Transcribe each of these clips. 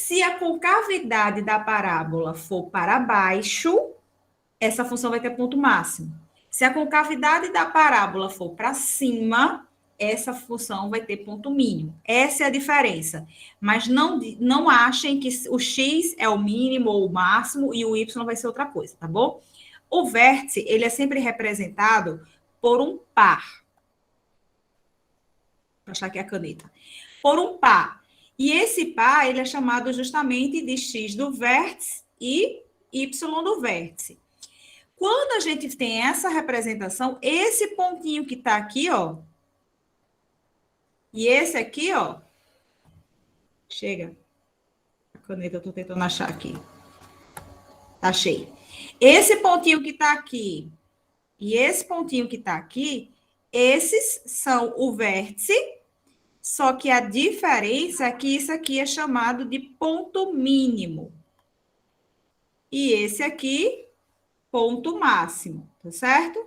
Se a concavidade da parábola for para baixo, essa função vai ter ponto máximo. Se a concavidade da parábola for para cima, essa função vai ter ponto mínimo. Essa é a diferença. Mas não achem que o x é o mínimo ou o máximo e o y vai ser outra coisa, tá bom? O vértice, ele é sempre representado por um par. Vou achar aqui a caneta. Por um par. E esse par, ele é chamado justamente de x do vértice e y do vértice. Quando a gente tem essa representação, esse pontinho que está aqui, ó, e esse aqui, ó, chega. A caneta eu estou tentando achar aqui. Achei. Esse pontinho que está aqui e esse pontinho que está aqui, esses são o vértice, só que a diferença é que isso aqui é chamado de ponto mínimo. E esse aqui, ponto máximo, tá certo?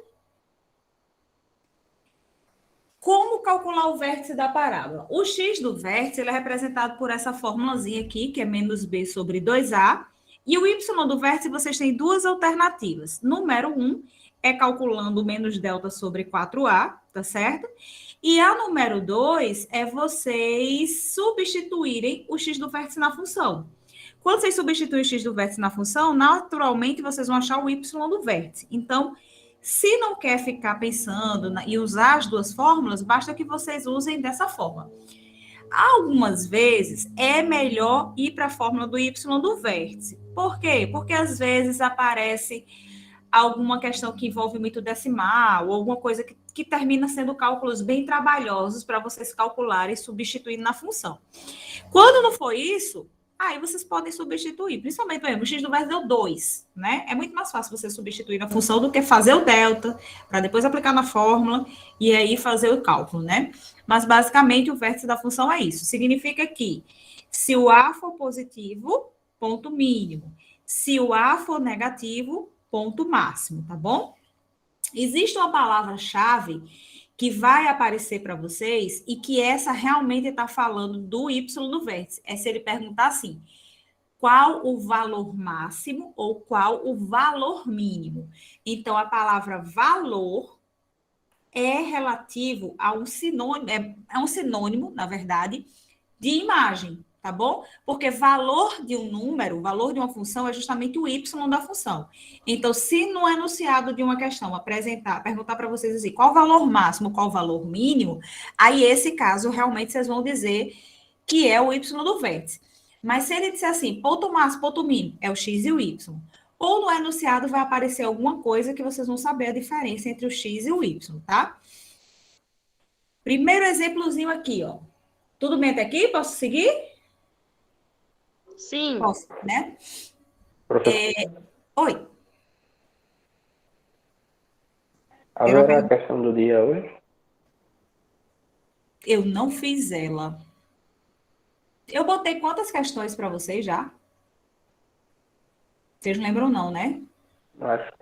Como calcular o vértice da parábola? O x do vértice ele é representado por essa formulazinha aqui, que é menos b sobre 2a. E o y do vértice, vocês têm duas alternativas. Número 1 é calculando menos delta sobre 4a, tá certo? E a número 2 é vocês substituírem o x do vértice na função. Quando vocês substituem o x do vértice na função, naturalmente vocês vão achar o y do vértice. Então, se não quer ficar pensando e usar as duas fórmulas, basta que vocês usem dessa forma. Algumas vezes é melhor ir para a fórmula do y do vértice. Por quê? Porque às vezes aparece alguma questão que envolve muito decimal, ou alguma coisa que termina sendo cálculos bem trabalhosos para vocês calcularem e substituir na função. Quando não for isso, aí vocês podem substituir. Principalmente, por exemplo, o x do vértice deu 2, né? É muito mais fácil você substituir na função do que fazer o delta, para depois aplicar na fórmula e aí fazer o cálculo, né? Mas, basicamente, o vértice da função é isso. Significa que, se o A for positivo, ponto mínimo. Se o A for negativo, ponto máximo, tá bom? Existe uma palavra-chave que vai aparecer para vocês e que essa realmente está falando do y do vértice. É se ele perguntar assim, qual o valor máximo ou qual o valor mínimo. Então, a palavra valor é relativo a um sinônimo, é um sinônimo, na verdade, de imagem, tá bom? Porque valor de um número, valor de uma função é justamente o y da função. Então, se no enunciado de uma questão perguntar para vocês assim, qual o valor máximo, qual o valor mínimo, aí esse caso realmente vocês vão dizer que é o y do vértice. Mas se ele disser assim, ponto máximo, ponto mínimo, é o x e o y. Ou no enunciado vai aparecer alguma coisa que vocês vão saber a diferença entre o x e o y, tá? Primeiro exemplozinho aqui, ó. Tudo bem até aqui? Posso seguir? Sim. Posso, né? Oi. Haverá a questão do dia hoje? Eu não fiz ela. Eu botei quantas questões para vocês já? Vocês não lembram não, né? Acho.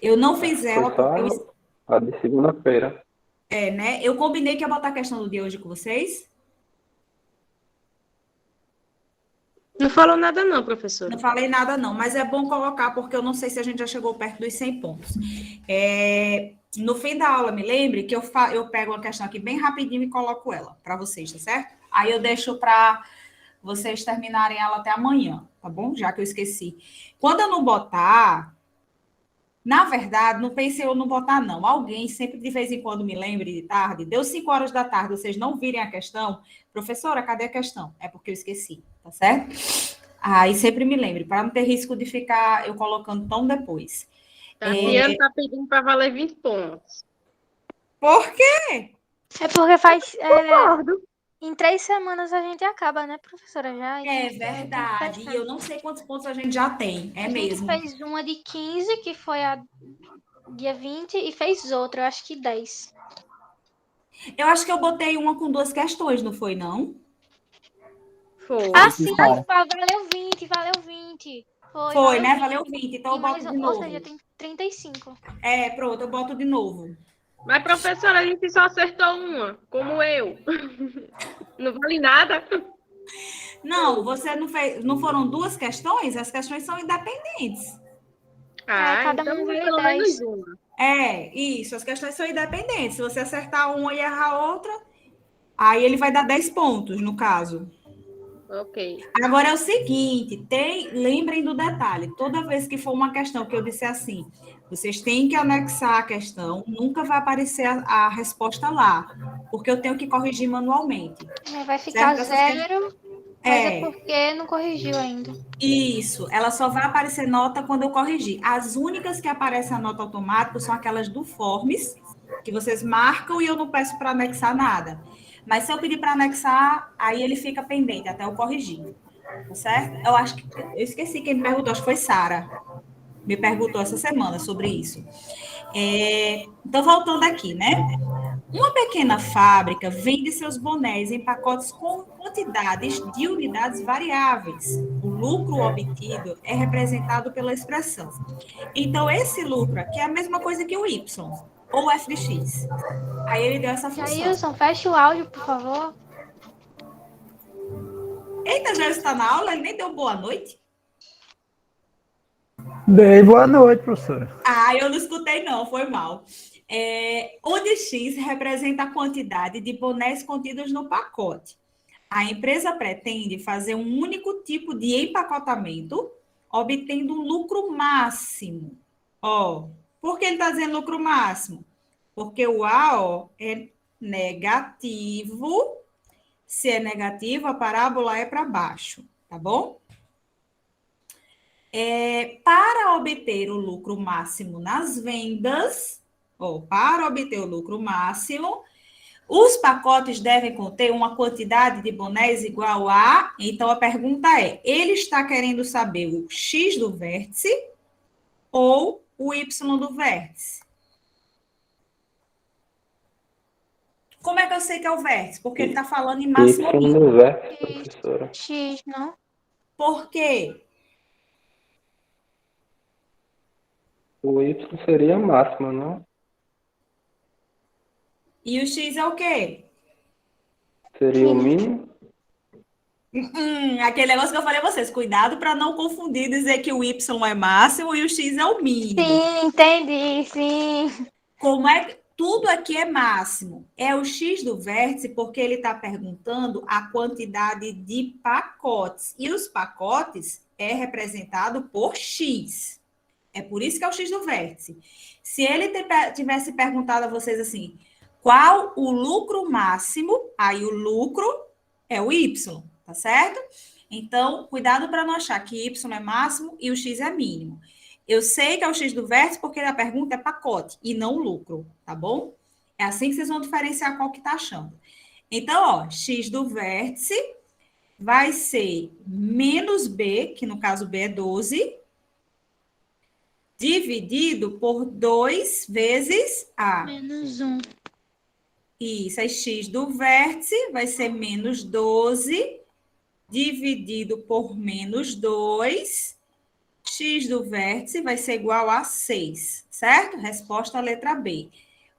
Eu não fiz ela Foi só a de segunda-feira. É, né? Eu combinei que ia botar a questão do dia hoje com vocês. Não falou nada não, professora. Não falei nada não, mas é bom colocar, porque eu não sei se a gente já chegou perto dos 100 pontos. No fim da aula, me lembre que eu pego uma questão aqui bem rapidinho e coloco ela para vocês, tá certo? Aí eu deixo para vocês terminarem ela até amanhã, tá bom? Já que eu esqueci. Quando eu não botar... Na verdade, não pensei eu não botar, não. Alguém sempre, de vez em quando, me lembre de tarde. Deu 5 horas da tarde, vocês não virem a questão. Professora, cadê a questão? É porque eu esqueci, tá certo? Aí sempre me lembre, para não ter risco de ficar eu colocando tão depois. Tatiana está pedindo para valer 20 pontos. Por quê? É porque faz... Concordo. Em 3 semanas a gente acaba, né, professora? Já, É verdade. E eu não sei quantos pontos a gente já tem. É mesmo. A gente fez uma de 15, que foi a dia 20, e fez outra, eu acho que 10. Eu acho que eu botei uma com 2 questões, não foi, não? Foi. Ah, sim, valeu 20, valeu 20. Foi, né? Valeu 20, então eu boto de novo. Ou seja, tem 35. Pronto, eu boto de novo. Mas, professora, a gente só acertou uma, como eu. Não vale nada. Não, você não fez. Não foram duas questões? As questões são independentes. cada então um vale pelo 10. menos uma. É, isso, as questões são independentes. Se você acertar uma e errar outra, aí ele vai dar 10 pontos, no caso. Ok. Agora é o seguinte, lembrem do detalhe, toda vez que for uma questão que eu disser assim, vocês têm que anexar a questão, nunca vai aparecer a resposta lá, porque eu tenho que corrigir manualmente, Vai ficar certo? zero, mas é É, porque não corrigiu ainda. isso, ela só vai aparecer nota quando eu corrigir. As únicas que aparecem a nota automática são aquelas do Forms, que vocês marcam e eu não peço para anexar nada. Mas se eu pedir para anexar, aí ele fica pendente até eu corrigir. Tá certo? Eu acho que eu esqueci quem me perguntou, acho que foi Sara. Me perguntou essa semana sobre isso. Então, voltando aqui, né? Uma pequena fábrica vende seus bonés em pacotes com quantidades de unidades variáveis. O lucro obtido é representado pela expressão. Então, esse lucro aqui é a mesma coisa que o Y, ou f de x. Aí ele deu essa função. Jailson, fecha o áudio, por favor. Eita, já está na aula? Ele nem deu boa noite? Dei boa noite, professora. Ah, eu não escutei, não, foi mal. Onde X representa a quantidade de bonés contidos no pacote. A empresa pretende fazer um único tipo de empacotamento, obtendo um lucro máximo. Ó, por que ele está dizendo lucro máximo? Porque o A, ó, é negativo. Se é negativo, a parábola é para baixo, tá bom? Para obter o lucro máximo nas vendas, ou para obter o lucro máximo, os pacotes devem conter uma quantidade de bonés igual a. Então a pergunta é: ele está querendo saber o X do vértice ou o Y do vértice? Como é que eu sei que é o vértice? Porque ele está falando em máximo ou Y mínimo. no vértice, professora. X, não? Por quê? O Y seria a máxima, não? E o X é o quê? Seria o mínimo? Aquele negócio que eu falei a vocês, cuidado para não confundir, dizer que o Y é máximo e o X é o mínimo. Sim, entendi, sim. Como é que tudo aqui é máximo? É o X do vértice, porque ele está perguntando a quantidade de pacotes. E os pacotes é representado por X. É por isso que é o X do vértice. Se ele tivesse perguntado a vocês assim, qual o lucro máximo? Aí o lucro é o Y, tá certo? Então, cuidado para não achar que Y é máximo e o X é mínimo. Eu sei que é o X do vértice porque a pergunta é pacote e não lucro, tá bom? É assim que vocês vão diferenciar qual que tá achando. Então, ó, X do vértice vai ser menos B, que no caso B é 12, dividido por 2 vezes A. Menos 1. Isso, aí X do vértice vai ser menos 12, dividido por menos 2. X do vértice vai ser igual a 6, certo? Resposta à letra B.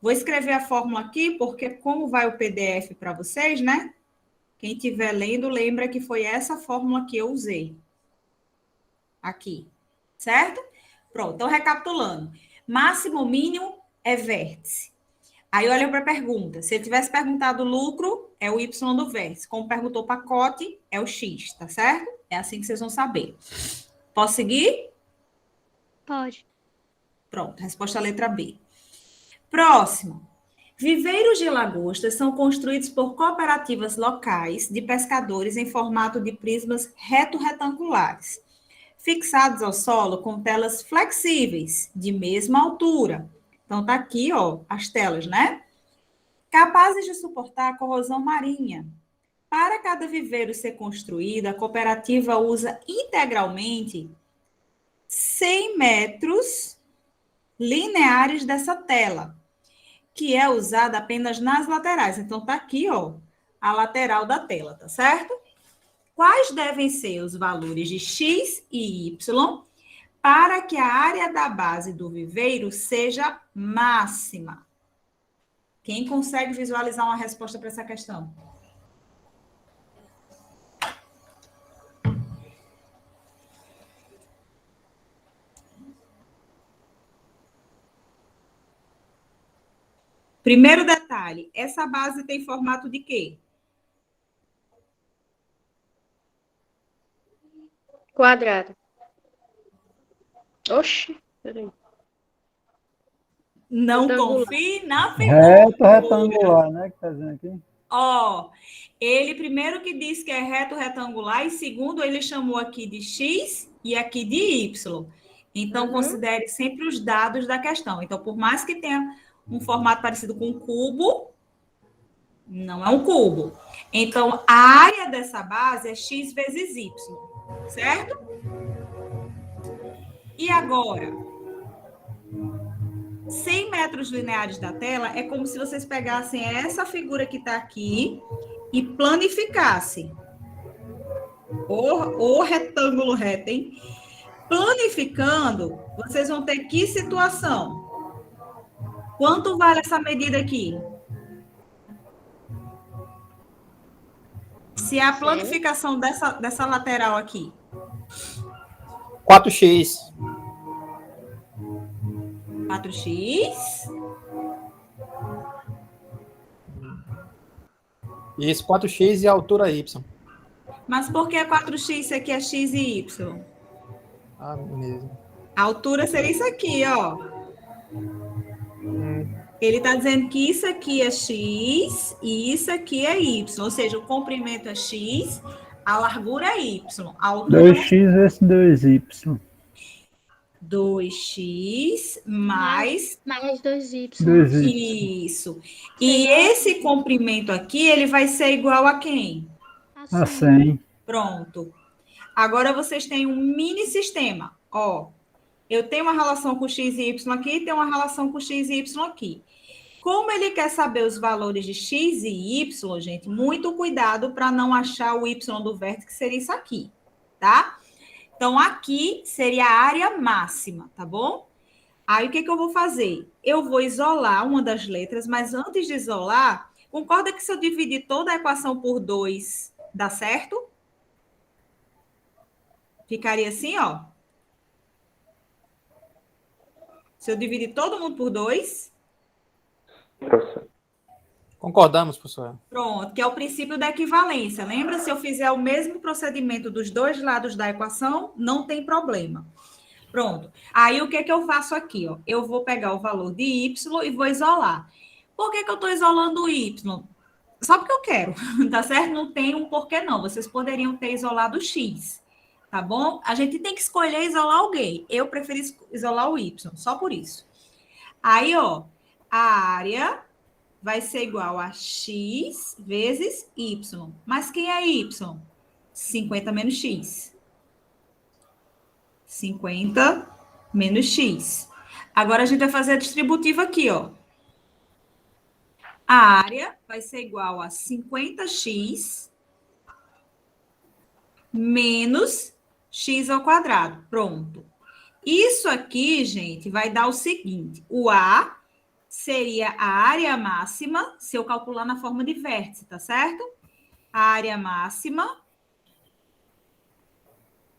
Vou escrever a fórmula aqui, porque como vai o PDF para vocês, né? Quem estiver lendo, lembra que foi essa fórmula que eu usei. Aqui, certo? Pronto, então recapitulando. Máximo, mínimo é vértice. Aí olha para a pergunta. Se ele tivesse perguntado lucro, é o Y do vértice. Como perguntou pacote, é o X, tá certo? É assim que vocês vão saber. Posso seguir? Pode. Pronto, resposta à letra B. Próximo. Viveiros de lagostas são construídos por cooperativas locais de pescadores em formato de prismas reto-retangulares, fixados ao solo com telas flexíveis, de mesma altura. Então, tá aqui, ó, as telas, né? Capazes de suportar a corrosão marinha. Para cada viveiro ser construído, a cooperativa usa integralmente 100 metros lineares dessa tela, que é usada apenas nas laterais. Então, tá aqui, ó, a lateral da tela, tá certo? Quais devem ser os valores de X e Y para que a área da base do viveiro seja máxima? Quem consegue visualizar uma resposta para essa questão? Primeiro detalhe, essa base tem formato de quê? Quadrado. Oxi, peraí. Não Retangular. confie na Reto figura. retangular, né? Que tá dizendo aqui. Ó, ele primeiro que diz que é reto retangular e segundo ele chamou aqui de X e aqui de Y. Então, considere sempre os dados da questão. Então, por mais que tenha um formato parecido com um cubo, não é um cubo. Então, a área dessa base é X vezes Y, certo? E agora, 100 metros lineares da tela é como se vocês pegassem essa figura que está aqui e planificassem. O retângulo reto, hein? Planificando, vocês vão ter que situação? Quanto vale essa medida aqui? Se a planificação dessa lateral aqui. 4x. 4x. Isso, 4x e a altura y. Mas por que 4x se aqui é x e y? Ah, mesmo. A altura seria isso aqui, ó. Ele está dizendo que isso aqui é x e isso aqui é y. Ou seja, o comprimento é x, a largura é y. A altura 2x vezes 2y. 2x mais... Mais 2y. 2y. Isso. E esse comprimento aqui, ele vai ser igual a quem? A 100. Pronto. Agora vocês têm um mini sistema. Ó, eu tenho uma relação com x e y aqui, tenho uma relação com x e y aqui. Como ele quer saber os valores de x e y, gente, muito cuidado para não achar o y do vértice, que seria isso aqui, tá? Então, aqui seria a área máxima, tá bom? Aí, o que eu vou fazer? Eu vou isolar uma das letras, mas antes de isolar, concorda que se eu dividir toda a equação por 2, dá certo? Ficaria assim, ó. Se eu dividir todo mundo por 2... Professor. Concordamos, professor. Pronto, que é o princípio da equivalência. Lembra? Se eu fizer o mesmo procedimento dos dois lados da equação, não tem problema. Pronto. Aí, o que eu faço aqui? Ó? Eu vou pegar o valor de y e vou isolar. Por que eu estou isolando o y? Só porque eu quero, tá certo? Não tem um porquê, não. Vocês poderiam ter isolado o x, tá bom? A gente tem que escolher isolar alguém. Eu preferi isolar o y, só por isso. Aí, ó, a área vai ser igual a x vezes y. Mas quem é y? 50 menos x. 50 menos x. Agora a gente vai fazer a distributiva aqui, ó. A área vai ser igual a 50x menos x ao quadrado. Pronto. Isso aqui, gente, vai dar o seguinte. O A seria a área máxima, se eu calcular na forma de vértice, tá certo? A área máxima,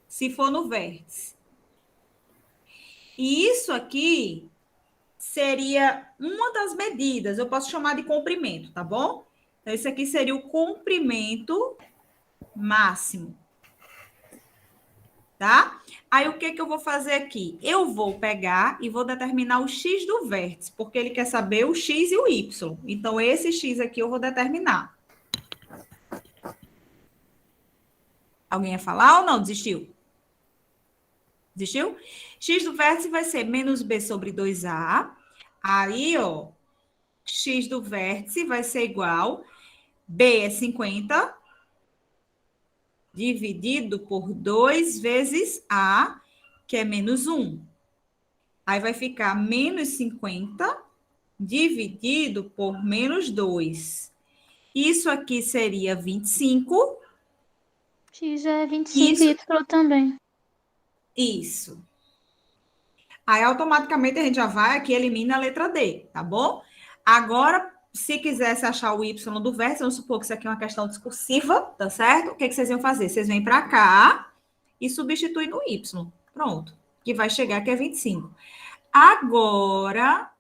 se for no vértice. E isso aqui seria uma das medidas, eu posso chamar de comprimento, tá bom? Então, isso aqui seria o comprimento máximo. Tá? Aí, o que eu vou fazer aqui? Eu vou pegar e vou determinar o x do vértice, porque ele quer saber o x e o y. Então, esse x aqui eu vou determinar. Alguém ia falar ou não? Desistiu? Desistiu? X do vértice vai ser menos b sobre 2a. Aí, ó, x do vértice vai ser igual, b é 50, dividido por 2 vezes a, que é menos 1. Aí vai ficar menos 50 dividido por menos 2. Isso aqui seria 25. X é 25 e Y também. Isso. Aí, automaticamente, a gente já vai aqui e elimina a letra D, tá bom? Agora, se quisesse achar o Y do vértice, vamos supor que isso aqui é uma questão discursiva, tá certo? O que vocês iam fazer? Vocês vêm para cá e substituem no Y. Pronto. Que vai chegar que é 25. Agora,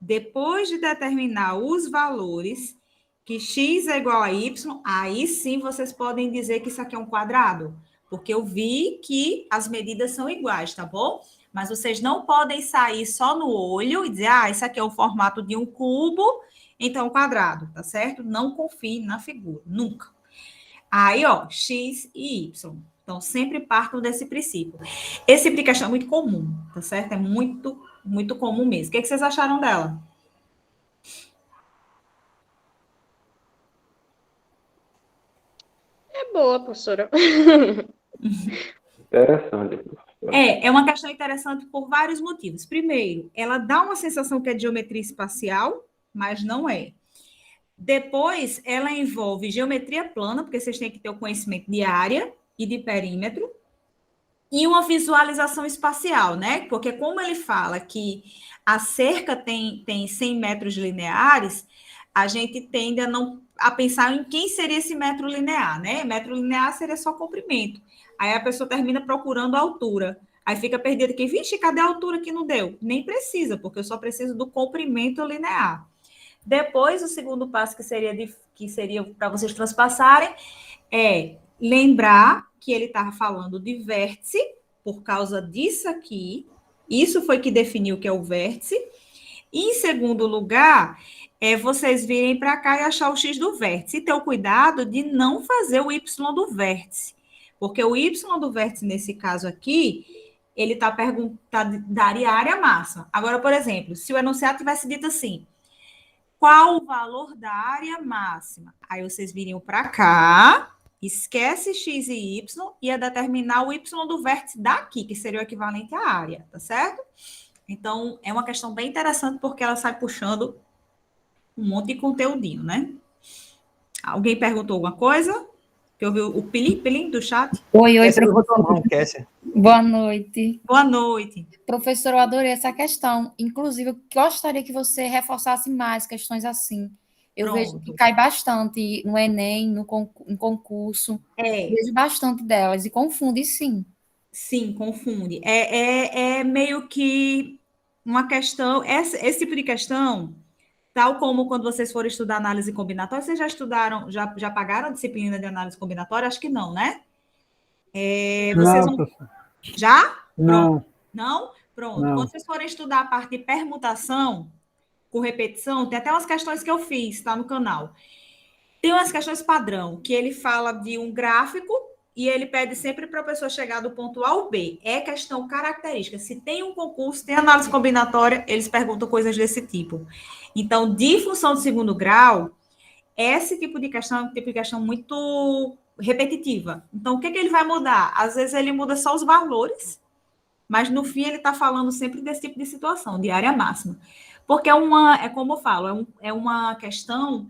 Depois de determinar os valores, que x é igual a y, aí sim vocês podem dizer que isso aqui é um quadrado, porque eu vi que as medidas são iguais, tá bom? Mas vocês não podem sair só no olho e dizer, isso aqui é o formato de um cubo, então quadrado, tá certo? Não confie na figura, nunca. Aí, ó, x e y. Então, sempre partam desse princípio. Esse tipo de questão é muito comum, tá certo? É muito, muito comum mesmo. O que vocês acharam dela? É boa, professora. Interessante, professora. É uma questão interessante por vários motivos. Primeiro, ela dá uma sensação que é de geometria espacial, mas não é. Depois, ela envolve geometria plana, porque vocês têm que ter o conhecimento de área e de perímetro, e uma visualização espacial, né? Porque como ele fala que a cerca tem 100 metros lineares, a gente tende a pensar em quem seria esse metro linear, né? Metro linear seria só comprimento. Aí a pessoa termina procurando a altura. Aí fica perdida que, vixe, cadê a altura que não deu? Nem precisa, porque eu só preciso do comprimento linear. Depois, o segundo passo que seria para vocês transpassarem é lembrar que ele estava falando de vértice, por causa disso aqui. Isso foi que definiu o que é o vértice. E, em segundo lugar, vocês virem para cá e achar o x do vértice. E ter o cuidado de não fazer o y do vértice. Porque o y do vértice, nesse caso aqui, ele está perguntando, daria área máxima. Agora, por exemplo, se o enunciado tivesse dito assim, qual o valor da área máxima? Aí vocês viriam para cá, esquece x e y, ia determinar o y do vértice daqui, que seria o equivalente à área, tá certo? Então, é uma questão bem interessante, porque ela sai puxando um monte de conteúdinho, né? Alguém perguntou alguma coisa? Que eu vi o pilim do chat. Oi, Essa eu professor. vou não, Kessia. Boa noite. Boa noite. Professor, eu adorei essa questão. Inclusive, eu gostaria que você reforçasse mais questões assim. Eu vejo que cai bastante no Enem, em concurso. Vejo bastante delas e confunde, sim. Sim, confunde. É meio que uma questão... Esse tipo de questão, tal como quando vocês forem estudar análise combinatória, vocês já estudaram, já pagaram a disciplina de análise combinatória? Acho que não, né? Vocês Não, vão... professor. Já? Não, Não? Pronto. não. Quando vocês forem estudar a parte de permutação com repetição, tem até umas questões que eu fiz, tá no canal. Tem umas questões padrão, que ele fala de um gráfico e ele pede sempre para a pessoa chegar do ponto A ao B. É questão característica. Se tem um concurso, tem análise combinatória, eles perguntam coisas desse tipo. Então, de função de segundo grau, esse tipo de questão é um tipo de questão muito repetitiva. Então, o que ele vai mudar? Às vezes ele muda só os valores, mas no fim ele está falando sempre desse tipo de situação, de área máxima. Porque é como eu falo, é uma questão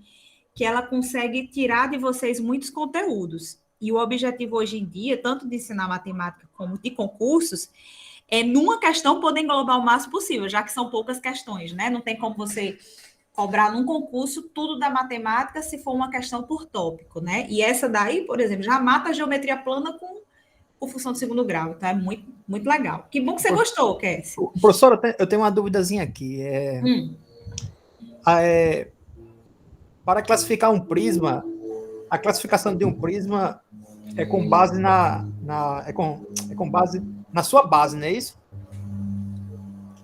que ela consegue tirar de vocês muitos conteúdos. E o objetivo hoje em dia, tanto de ensinar matemática como de concursos, é numa questão poder englobar o máximo possível, já que são poucas questões, né? Não tem como você cobrar num concurso tudo da matemática se for uma questão por tópico, né? E essa daí, por exemplo, já mata a geometria plana com função de segundo grau. Então, é muito, muito legal. Que bom que você gostou, Kessi. Professor, eu tenho uma duvidazinha aqui. Para classificar um prisma, a classificação de um prisma é com base com base na sua base, não é isso?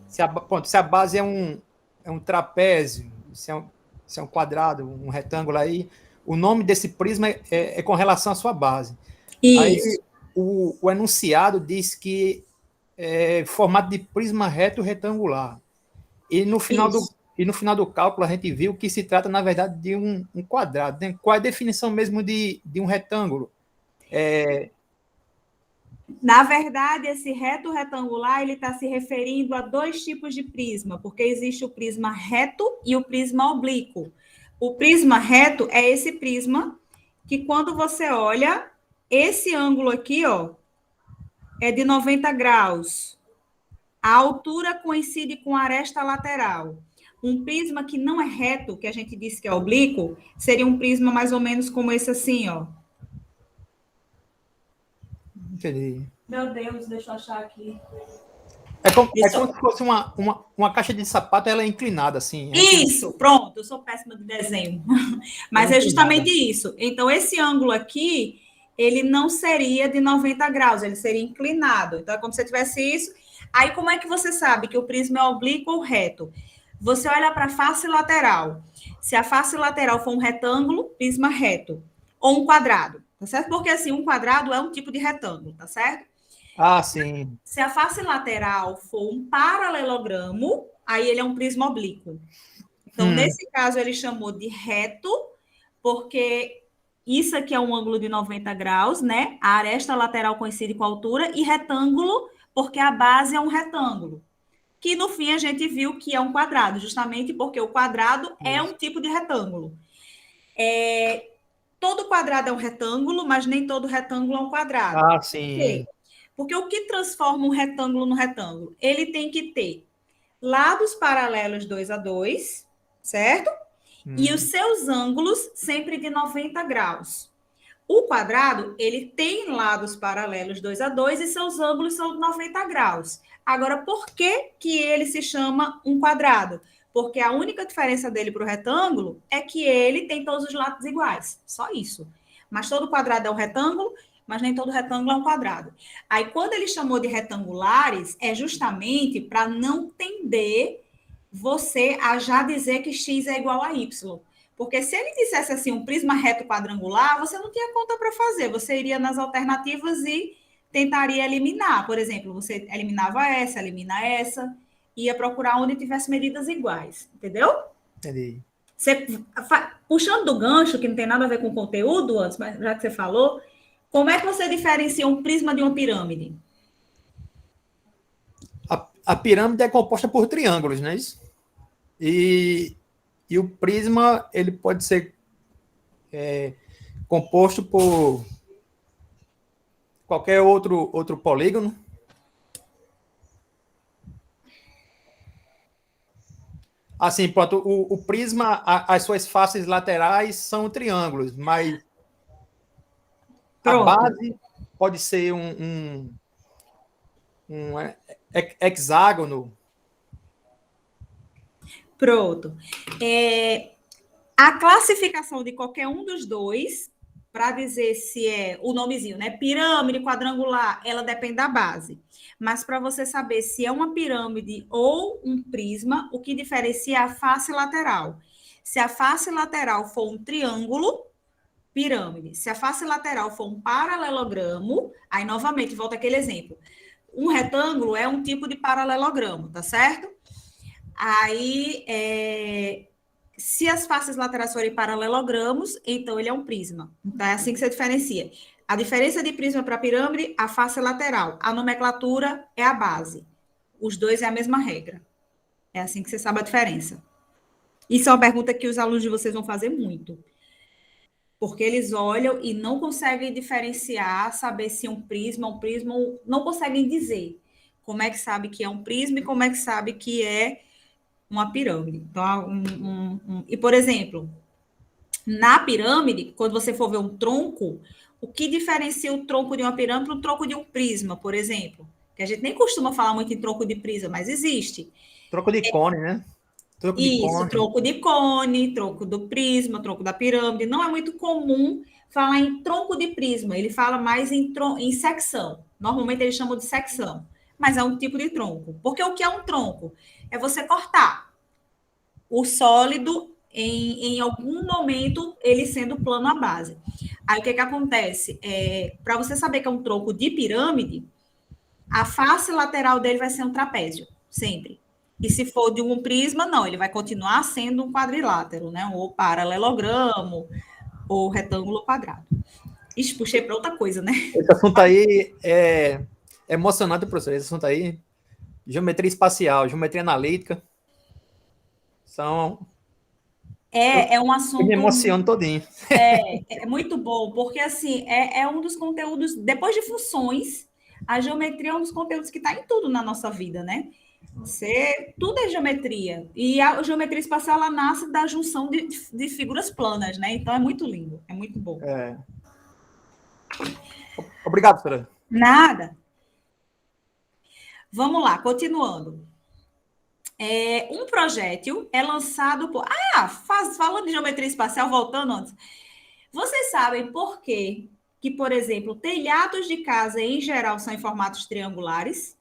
Se a base é um trapézio, se é um quadrado, um retângulo aí, o nome desse prisma é com relação à sua base. Isso. Aí, o enunciado diz que é formato de prisma reto retangular. E no final do cálculo, a gente viu que se trata, na verdade, de um quadrado. Né? Qual é a definição mesmo de um retângulo? Na verdade, esse reto retangular, ele está se referindo a dois tipos de prisma, porque existe o prisma reto e o prisma oblíquo. O prisma reto é esse prisma que, quando você olha, esse ângulo aqui, ó, é de 90 graus. A altura coincide com a aresta lateral. Um prisma que não é reto, que a gente disse que é oblíquo, seria um prisma mais ou menos como esse assim, ó. Entendi. Meu Deus, deixa eu achar aqui. É como se fosse uma caixa de sapato, ela é inclinada, assim. Isso, pronto, eu sou péssima de desenho. Mas é justamente isso. Então, esse ângulo aqui, ele não seria de 90 graus, ele seria inclinado. Então, é como se tivesse isso. Aí, como é que você sabe que o prisma é oblíquo ou reto? Você olha para a face lateral. Se a face lateral for um retângulo, prisma reto. Ou um quadrado, tá certo? Porque, assim, um quadrado é um tipo de retângulo, tá certo? Ah, sim. Se a face lateral for um paralelogramo, aí ele é um prisma oblíquo. Então, nesse caso, ele chamou de reto, porque isso aqui é um ângulo de 90 graus, né? A aresta lateral coincide com a altura, e retângulo, porque a base é um retângulo. Que, no fim, a gente viu que é um quadrado, justamente porque o quadrado é um tipo de retângulo. Todo quadrado é um retângulo, mas nem todo retângulo é um quadrado. Ah, sim. Por quê? Porque o que transforma um retângulo no retângulo? Ele tem que ter lados paralelos 2 a 2, certo? E os seus ângulos sempre de 90 graus. O quadrado, ele tem lados paralelos 2 a 2 e seus ângulos são de 90 graus. Agora, por que que ele se chama um quadrado? Porque a única diferença dele para o retângulo é que ele tem todos os lados iguais. Só isso. Mas todo quadrado é um retângulo, mas nem todo retângulo é um quadrado. Aí, quando ele chamou de retangulares, é justamente para não tender você a já dizer que x é igual a y. Porque se ele dissesse assim, um prisma reto quadrangular, você não tinha conta para fazer. Você iria nas alternativas e tentaria eliminar. Por exemplo, você eliminava essa, elimina essa, ia procurar onde tivesse medidas iguais. Entendeu? Entendi. Puxando do gancho, que não tem nada a ver com o conteúdo antes, mas já que você falou, como é que você diferencia um prisma de uma pirâmide? A pirâmide é composta por triângulos, não é isso? E o prisma, ele pode ser composto por qualquer outro polígono. Assim, pronto, o prisma, as suas faces laterais são triângulos, mas Pronto. a base pode ser um hexágono. Pronto. A classificação de qualquer um dos dois, para dizer se é o nomezinho, né? Pirâmide, quadrangular, ela depende da base. Mas para você saber se é uma pirâmide ou um prisma, o que diferencia é a face lateral. Se a face lateral for um triângulo, pirâmide. Se a face lateral for um paralelogramo, aí novamente volta aquele exemplo. Um retângulo é um tipo de paralelogramo, tá certo? Aí, se as faces laterais forem paralelogramos, então ele é um prisma. Então, é assim que você diferencia. A diferença de prisma para pirâmide, a face lateral. A nomenclatura é a base. Os dois é a mesma regra. É assim que você sabe a diferença. Isso é uma pergunta que os alunos de vocês vão fazer muito. Porque eles olham e não conseguem diferenciar, saber se um prisma, não conseguem dizer como é que sabe que é um prisma e como é que sabe que é uma pirâmide. Então, e, por exemplo, na pirâmide, quando você for ver um tronco, o que diferencia o tronco de uma pirâmide do tronco de um prisma, por exemplo? Que a gente nem costuma falar muito em tronco de prisma, mas existe. Tronco de cone, né? Tronco de cone. Tronco de cone, tronco do prisma, tronco da pirâmide. Não é muito comum falar em tronco de prisma, ele fala mais em secção. Normalmente eles chamam de secção, mas é um tipo de tronco. Porque o que é um tronco? É você cortar o sólido em algum momento, ele sendo plano à base. Aí, o que acontece? Para você saber que é um tronco de pirâmide, a face lateral dele vai ser um trapézio, sempre. E se for de um prisma, não, ele vai continuar sendo um quadrilátero, né? Ou paralelogramo, ou retângulo quadrado. Ixi, puxei para outra coisa, né? Esse assunto aí é emocionante, professor. Esse assunto aí, geometria espacial, geometria analítica, são... É um assunto... Eu me emociono todinho. É muito bom, porque, assim, é um dos conteúdos... Depois de funções, a geometria é um dos conteúdos que está em tudo na nossa vida, né? Tudo é geometria. E a geometria espacial, ela nasce da junção de figuras planas, né? Então, é muito lindo, é muito bom. Obrigado, professora. Nada. Vamos lá, continuando. Um projétil é lançado por... falando de geometria espacial, voltando antes. Vocês sabem por quê que, por exemplo, telhados de casa, em geral, são em formatos triangulares?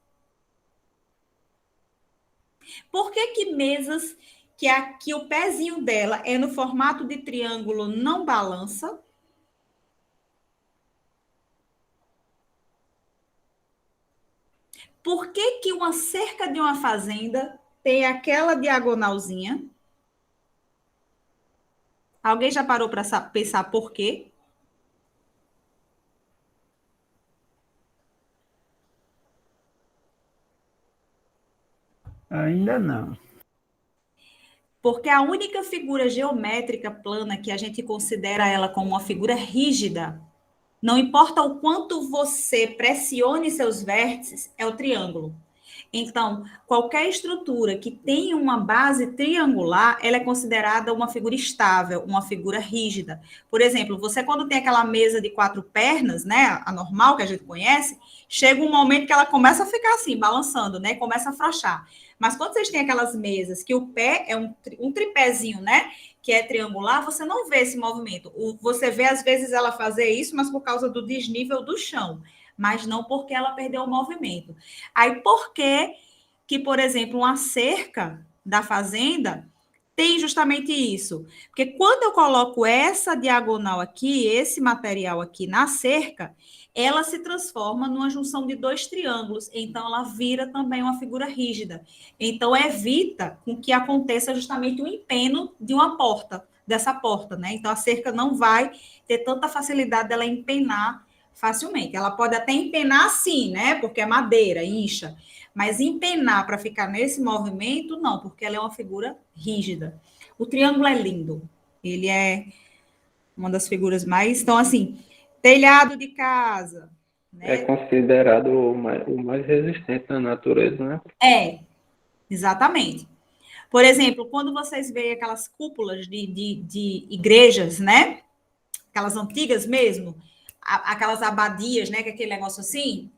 Por que mesas que aqui o pezinho dela é no formato de triângulo não balança? Por que uma cerca de uma fazenda tem aquela diagonalzinha? Alguém já parou para pensar por quê? Ainda não. Porque a única figura geométrica plana que a gente considera ela como uma figura rígida, não importa o quanto você pressione seus vértices, é o triângulo. Então, qualquer estrutura que tenha uma base triangular, ela é considerada uma figura estável, uma figura rígida. Por exemplo, você quando tem aquela mesa de 4 pernas, né, a normal que a gente conhece, chega um momento que ela começa a ficar assim, balançando, né, começa a afrouxar. Mas quando vocês têm aquelas mesas que o pé é um tripézinho, né, que é triangular, você não vê esse movimento. Você vê, às vezes, ela fazer isso, mas por causa do desnível do chão, mas não porque ela perdeu o movimento. Aí, por que, por exemplo, uma cerca da fazenda tem justamente isso? Porque quando eu coloco essa diagonal aqui, esse material aqui na cerca, ela se transforma numa junção de 2 triângulos, então ela vira também uma figura rígida. Então, evita com que aconteça justamente o empeno de uma porta, dessa porta, né? Então, a cerca não vai ter tanta facilidade dela empenar facilmente. Ela pode até empenar sim, né? Porque é madeira, incha. Mas empenar para ficar nesse movimento, não, porque ela é uma figura rígida. O triângulo é lindo. Ele é uma das figuras mais... Então, assim, telhado de casa, né? É considerado o mais resistente na natureza, né? Exatamente. Por exemplo, quando vocês veem aquelas cúpulas de igrejas, né? Aquelas antigas mesmo, aquelas abadias, né? Que é aquele negócio assim,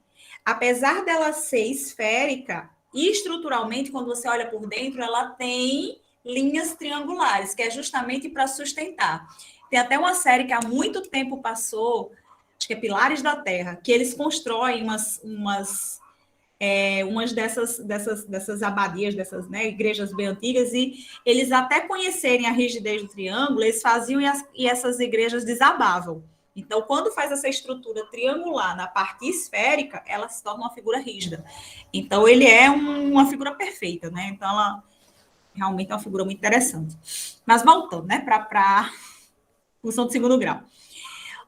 apesar dela ser esférica, estruturalmente, quando você olha por dentro, ela tem linhas triangulares, que é justamente para sustentar. Tem até uma série que há muito tempo passou, acho que é Pilares da Terra, que eles constroem umas dessas abadias, dessas, né, igrejas bem antigas, e eles até conhecerem a rigidez do triângulo, eles faziam e essas igrejas desabavam. Então, quando faz essa estrutura triangular na parte esférica, ela se torna uma figura rígida. Então, ele é uma figura perfeita, né? Então, ela realmente é uma figura muito interessante. Mas voltando, né, para a função de segundo grau.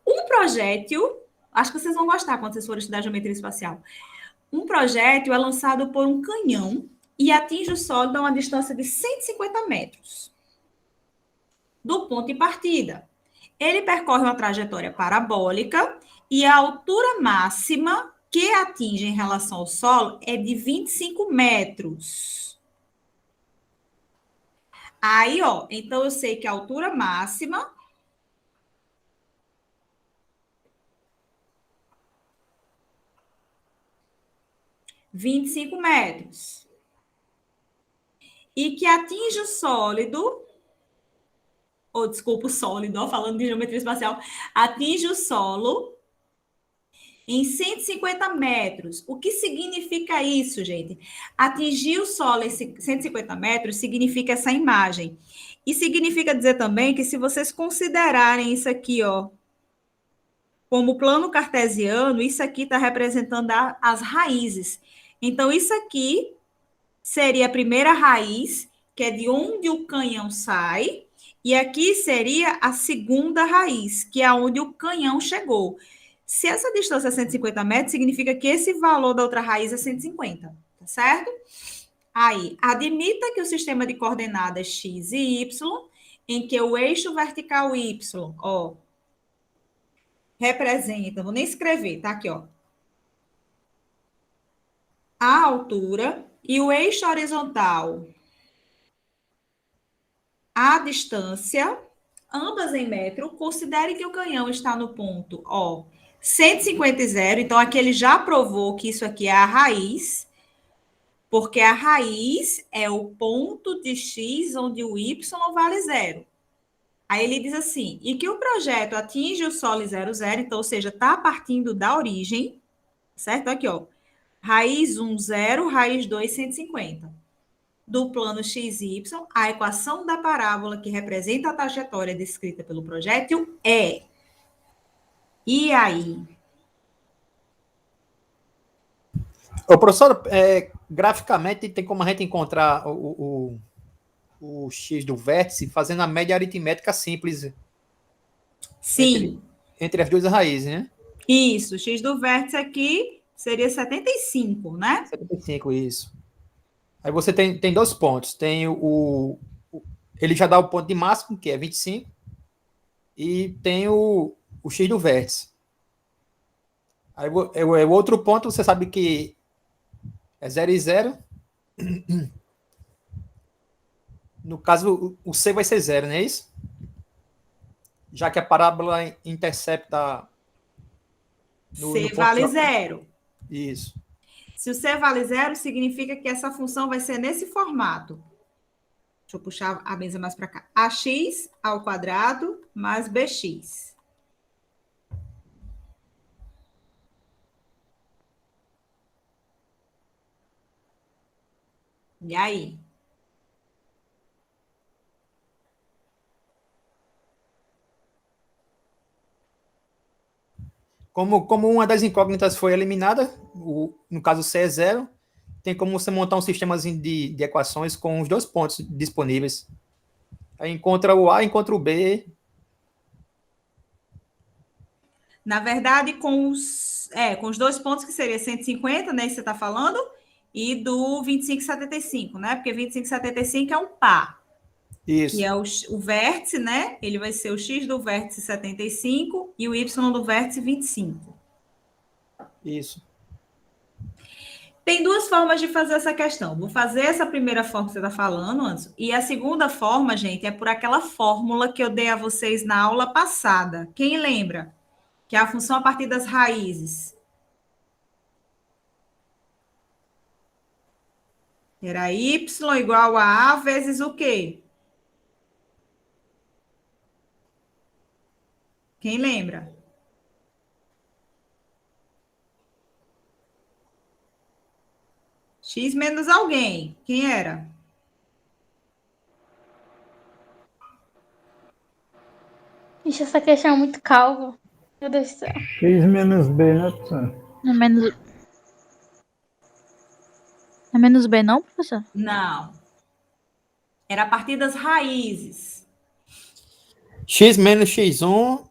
Um projétil, acho que vocês vão gostar quando vocês forem estudar geometria espacial. Um projétil é lançado por um canhão e atinge o solo a uma distância de 150 metros do ponto de partida. Ele percorre uma trajetória parabólica e a altura máxima que atinge em relação ao solo é de 25 metros. Aí, ó, então eu sei que a altura máxima é 25 metros. E que atinge o sólido, o sólido, falando de geometria espacial, atinge o solo em 150 metros. O que significa isso, gente? Atingir o solo em 150 metros significa essa imagem. E significa dizer também que se vocês considerarem isso aqui, ó, como plano cartesiano, isso aqui está representando as raízes. Então, isso aqui seria a primeira raiz, que é de onde o canhão sai, e aqui seria a segunda raiz, que é onde o canhão chegou. Se essa distância é 150 metros, significa que esse valor da outra raiz é 150, tá certo? Aí, admita que o sistema de coordenadas x e y, em que o eixo vertical y, ó, representa, vou nem escrever, tá aqui, ó, a altura e o eixo horizontal, a distância, ambas em metro. Considere que o canhão está no ponto, ó, 150 e 0, então aqui ele já provou que isso aqui é a raiz. Porque a raiz é o ponto de x onde o y vale zero. Aí ele diz assim, e que o projeto atinge o solo 0, 0, então, ou seja, está partindo da origem, certo? Aqui, ó, raiz 1, 0, raiz 2, 150. Do plano XY, a equação da parábola que representa a trajetória descrita pelo projétil é... E aí? Ô, professor, graficamente tem como a gente encontrar o x do vértice fazendo a média aritmética simples. Sim. Entre as duas raízes, né? Isso, o x do vértice aqui seria 75, né? 75, isso. Aí você tem dois pontos. Tem ele já dá o ponto de máximo, que é 25, e tem o x do vértice. Aí o outro ponto, você sabe que é 0 e 0. No caso, o C vai ser 0, não é isso? Já que a parábola intercepta... C vale 0. Isso. Se o C vale 0, significa que essa função vai ser nesse formato. Deixa eu puxar a mesa mais para cá. AX ao quadrado mais BX. E aí? Como uma das incógnitas foi eliminada, no caso C é 0, tem como você montar um sistemazinho de equações com os dois pontos disponíveis. Aí encontra o A, encontra o B. Na verdade, com os dois pontos que seria 150, né, que você está falando, e do 25,75, né? Porque 25,75 é um par. Isso. Que é o vértice, né? Ele vai ser o x do vértice 75 e o y do vértice 25. Isso. Tem duas formas de fazer essa questão. Vou fazer essa primeira forma que você está falando, Anderson, e a segunda forma, gente, é por aquela fórmula que eu dei a vocês na aula passada. Quem lembra? Que é a função a partir das raízes. Era y igual a vezes o quê? Quem lembra? X menos alguém. Quem era? Ixi, essa questão é muito calma. Meu Deus do céu. X menos B, né, professor? É menos B, não, professor? Não. Era a partir das raízes. X menos X1.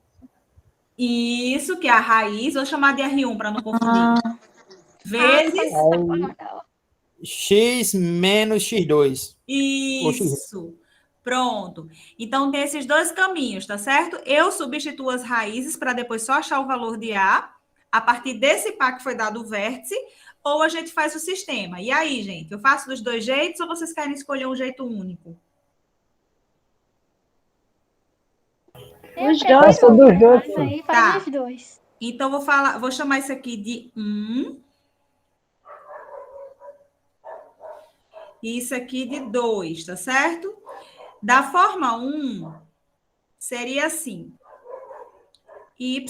Isso, que é a raiz. Vou chamar de R1 para não confundir. Vezes... X menos X2. Isso. Pronto. Então, tem esses dois caminhos, tá certo? Eu substituo as raízes para depois só achar o valor de a partir desse par que foi dado o vértice, ou a gente faz o sistema. E aí, gente? Eu faço dos dois jeitos ou vocês querem escolher um jeito único? Os dois. Aí Tá. faz os dois. Então, vou chamar isso aqui de 1. E isso aqui de 2, tá certo? Da forma 1, seria assim. Y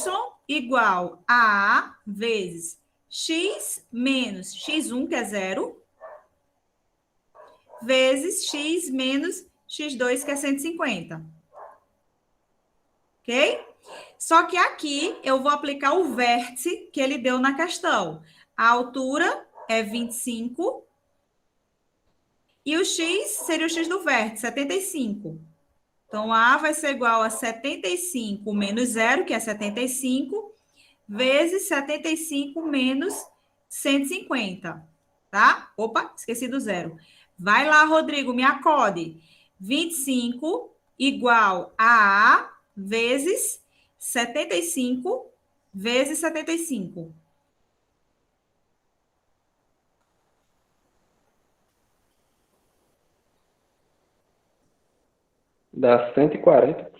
igual a A vezes X menos X1, que é 0, vezes X menos X2, que é 150. Ok? Só que aqui eu vou aplicar o vértice que ele deu na questão. A altura é 25 e o x seria o x do vértice, 75. Então, A vai ser igual a 75 menos 0, que é 75, vezes 75 menos 150, tá? Opa, esqueci do 0. Vai lá, Rodrigo, me acode. 25 igual a A vezes 75 vezes 75. Dá 140.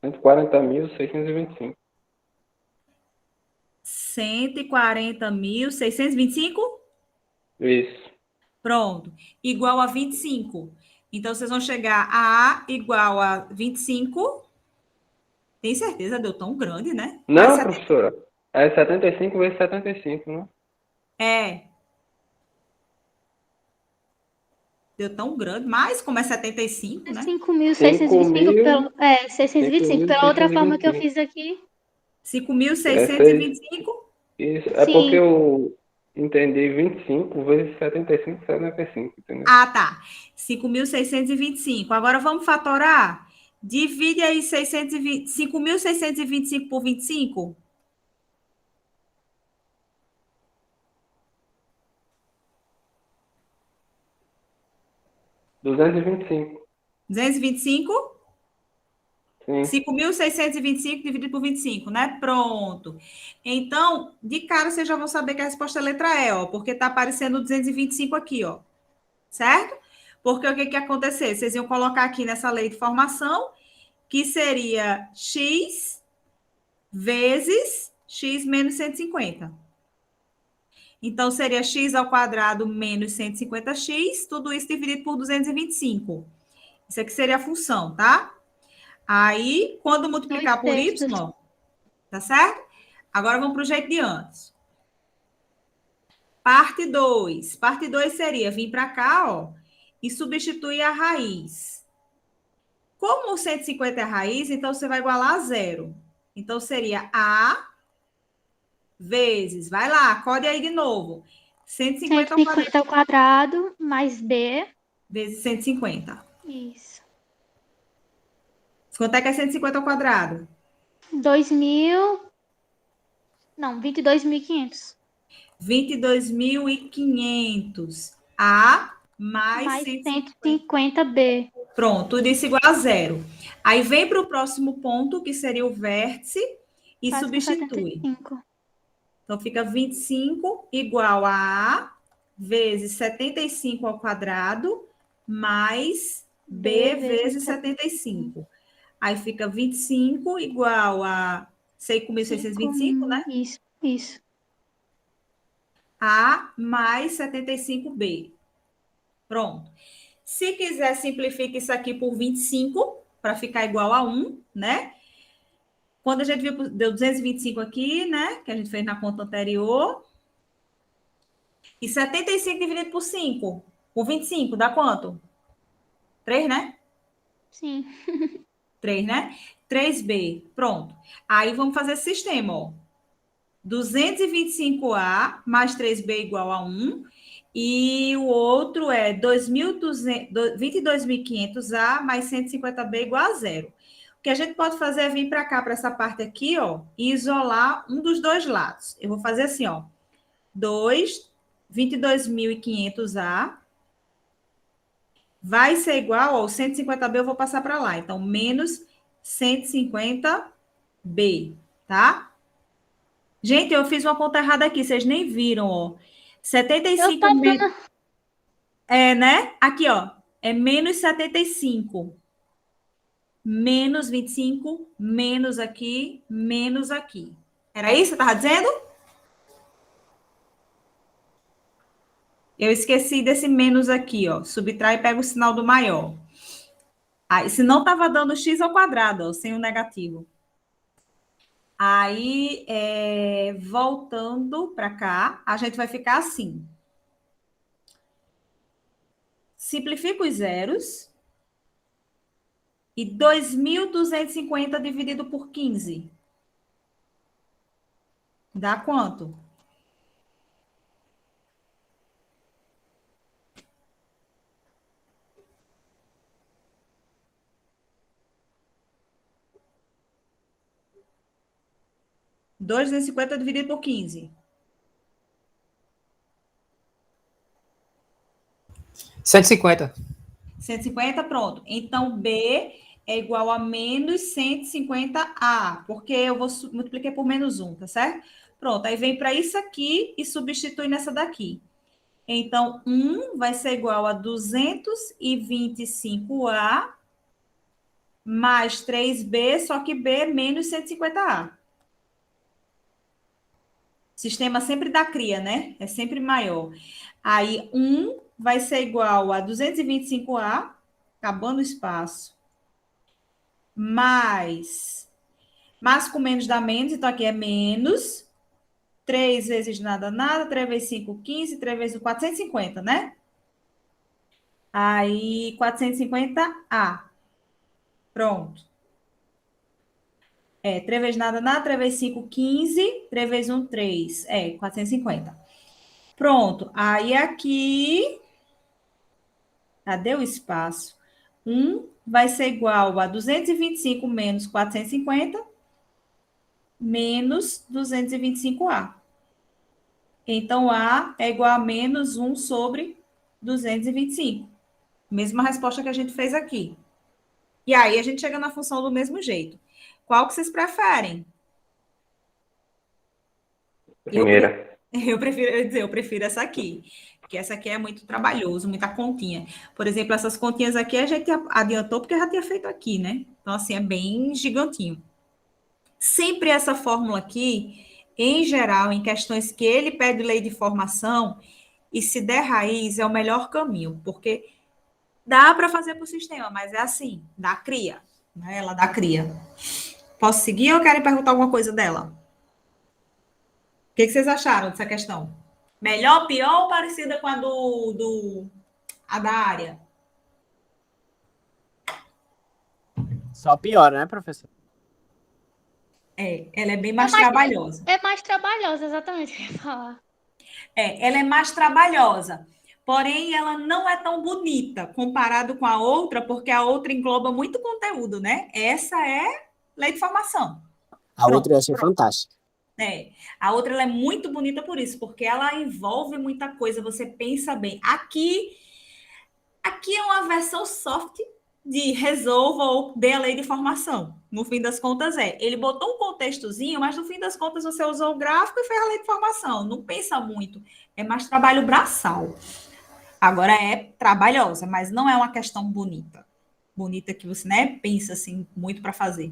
140.625. 140.625? Isso. Pronto. Igual a 25. Então, vocês vão chegar a A igual a 25. Tem certeza? Deu tão grande, né? Não, professora. É 75 vezes 75, né? É. Deu tão grande, mas como é 75, né? 5.625 pelo... 625. Pela outra forma que eu 5.625. fiz aqui. 5.625? Isso, é Sim. porque eu entendi 25 vezes 75, 75, entendeu? Ah, tá. 5.625. Agora vamos fatorar? Divide aí 5.625 por 25. 225. 225? Sim. 5.625 dividido por 25, né? Pronto. Então, de cara, vocês já vão saber que a resposta é a letra E, ó, porque tá aparecendo 225 aqui, ó. Certo? Porque o que que ia acontecer? Vocês iam colocar aqui nessa lei de formação, que seria x vezes x menos 150. Então, seria x ao quadrado menos 150x, tudo isso dividido por 225. Isso aqui seria a função, tá? Aí, quando multiplicar por y, tá certo? Agora vamos para o jeito de antes. Parte 2. Parte 2 seria vir para cá, ó, e substituir a raiz. Como o 150 é a raiz, então você vai igualar a zero. Então, seria A vezes, vai lá, acorde aí de novo. 150 ao quadrado mais B. Vezes 150. Isso. Quanto é que é 150 ao quadrado? 2.000... Não, 22.500. 22.500. A mais 150B. Pronto, tudo isso igual a zero. Aí vem para o próximo ponto, que seria o vértice, e Faz substitui. 75. Então, fica 25 igual a vezes 75 ao quadrado, mais B vezes 75. Aí fica 25 igual a 6.625, né? Isso. A mais 75B. Pronto. Se quiser, simplifica isso aqui por 25, para ficar igual a 1, né? Quando a gente viu, deu 225 aqui, né? Que a gente fez na conta anterior. E 75 dividido por 5, por 25, dá quanto? 3, né? Sim. 3, né? 3B, pronto. Aí vamos fazer esse sistema, ó. 225A mais 3B igual a 1. E o outro é 22.500A mais 150B igual a 0. O que a gente pode fazer é vir para cá, para essa parte aqui, ó, e isolar um dos dois lados. Eu vou fazer assim, ó. 22.500A vai ser igual ao 150B, eu vou passar para lá. Então, menos 150B, tá? Gente, eu fiz uma conta errada aqui, vocês nem viram, ó. 75 menos... É, né? Aqui, ó. É menos 75. Menos 25, menos aqui, menos aqui. Era isso que você estava dizendo? Eu esqueci desse menos aqui, ó. Subtrai e pega o sinal do maior. Aí, se não estava dando x ao quadrado, ó, sem o negativo. Aí, voltando para cá, a gente vai ficar assim. Simplifica os zeros. E 2.250 dividido por 15. Dá quanto? Dois 250 dividido por 15. 150. 150, pronto. Então, B é igual a menos 150A, porque eu vou multiplicar por menos 1, tá certo? Pronto, aí vem para isso aqui e substitui nessa daqui. Então, 1 vai ser igual a 225A mais 3B, só que B é menos 150A. Sistema sempre dá cria, né? É sempre maior. Aí, 1 vai ser igual a 225A, acabando o espaço, mais com menos dá menos, então aqui é menos, 3 vezes nada, 3 vezes 5, 15, 3 vezes 450, né? Aí, 450A. Pronto. 3 vezes nada, 3 vezes 5, 15, 3 vezes 1, 3. 450. Pronto. Aí, aqui, cadê o espaço? 1 vai ser igual a 225 menos 450 menos 225A. Então, A é igual a menos 1 sobre 225. Mesma resposta que a gente fez aqui. E aí, a gente chega na função do mesmo jeito. Qual que vocês preferem? Primeira. Eu prefiro essa aqui. Porque essa aqui é muito trabalhoso, muita continha. Por exemplo, essas continhas aqui a gente adiantou porque já tinha feito aqui, né? Então, assim, é bem gigantinho. Sempre essa fórmula aqui, em geral, em questões que ele pede lei de formação, e se der raiz, é o melhor caminho, porque dá para fazer para o sistema, mas é assim, dá cria, né? Ela dá cria. Posso seguir ou querem perguntar alguma coisa dela? O que vocês acharam dessa questão? Melhor, pior ou parecida com a a da área? Só pior, né, professor? Ela é bem mais trabalhosa. É mais trabalhosa, exatamente o que eu ia falar. Ela é mais trabalhosa. Porém, ela não é tão bonita comparado com a outra, porque a outra engloba muito conteúdo, né? Essa é lei de formação. A outra eu achei fantástica. A outra ela é muito bonita por isso, porque ela envolve muita coisa, você pensa bem. Aqui é uma versão soft de resolva ou dê a lei de formação. No fim das contas ele botou um contextozinho, mas no fim das contas você usou o gráfico e fez a lei de formação. Não pensa muito, é mais trabalho braçal. Agora é trabalhosa, mas não é uma questão bonita. Bonita que você, né, pensa assim muito para fazer.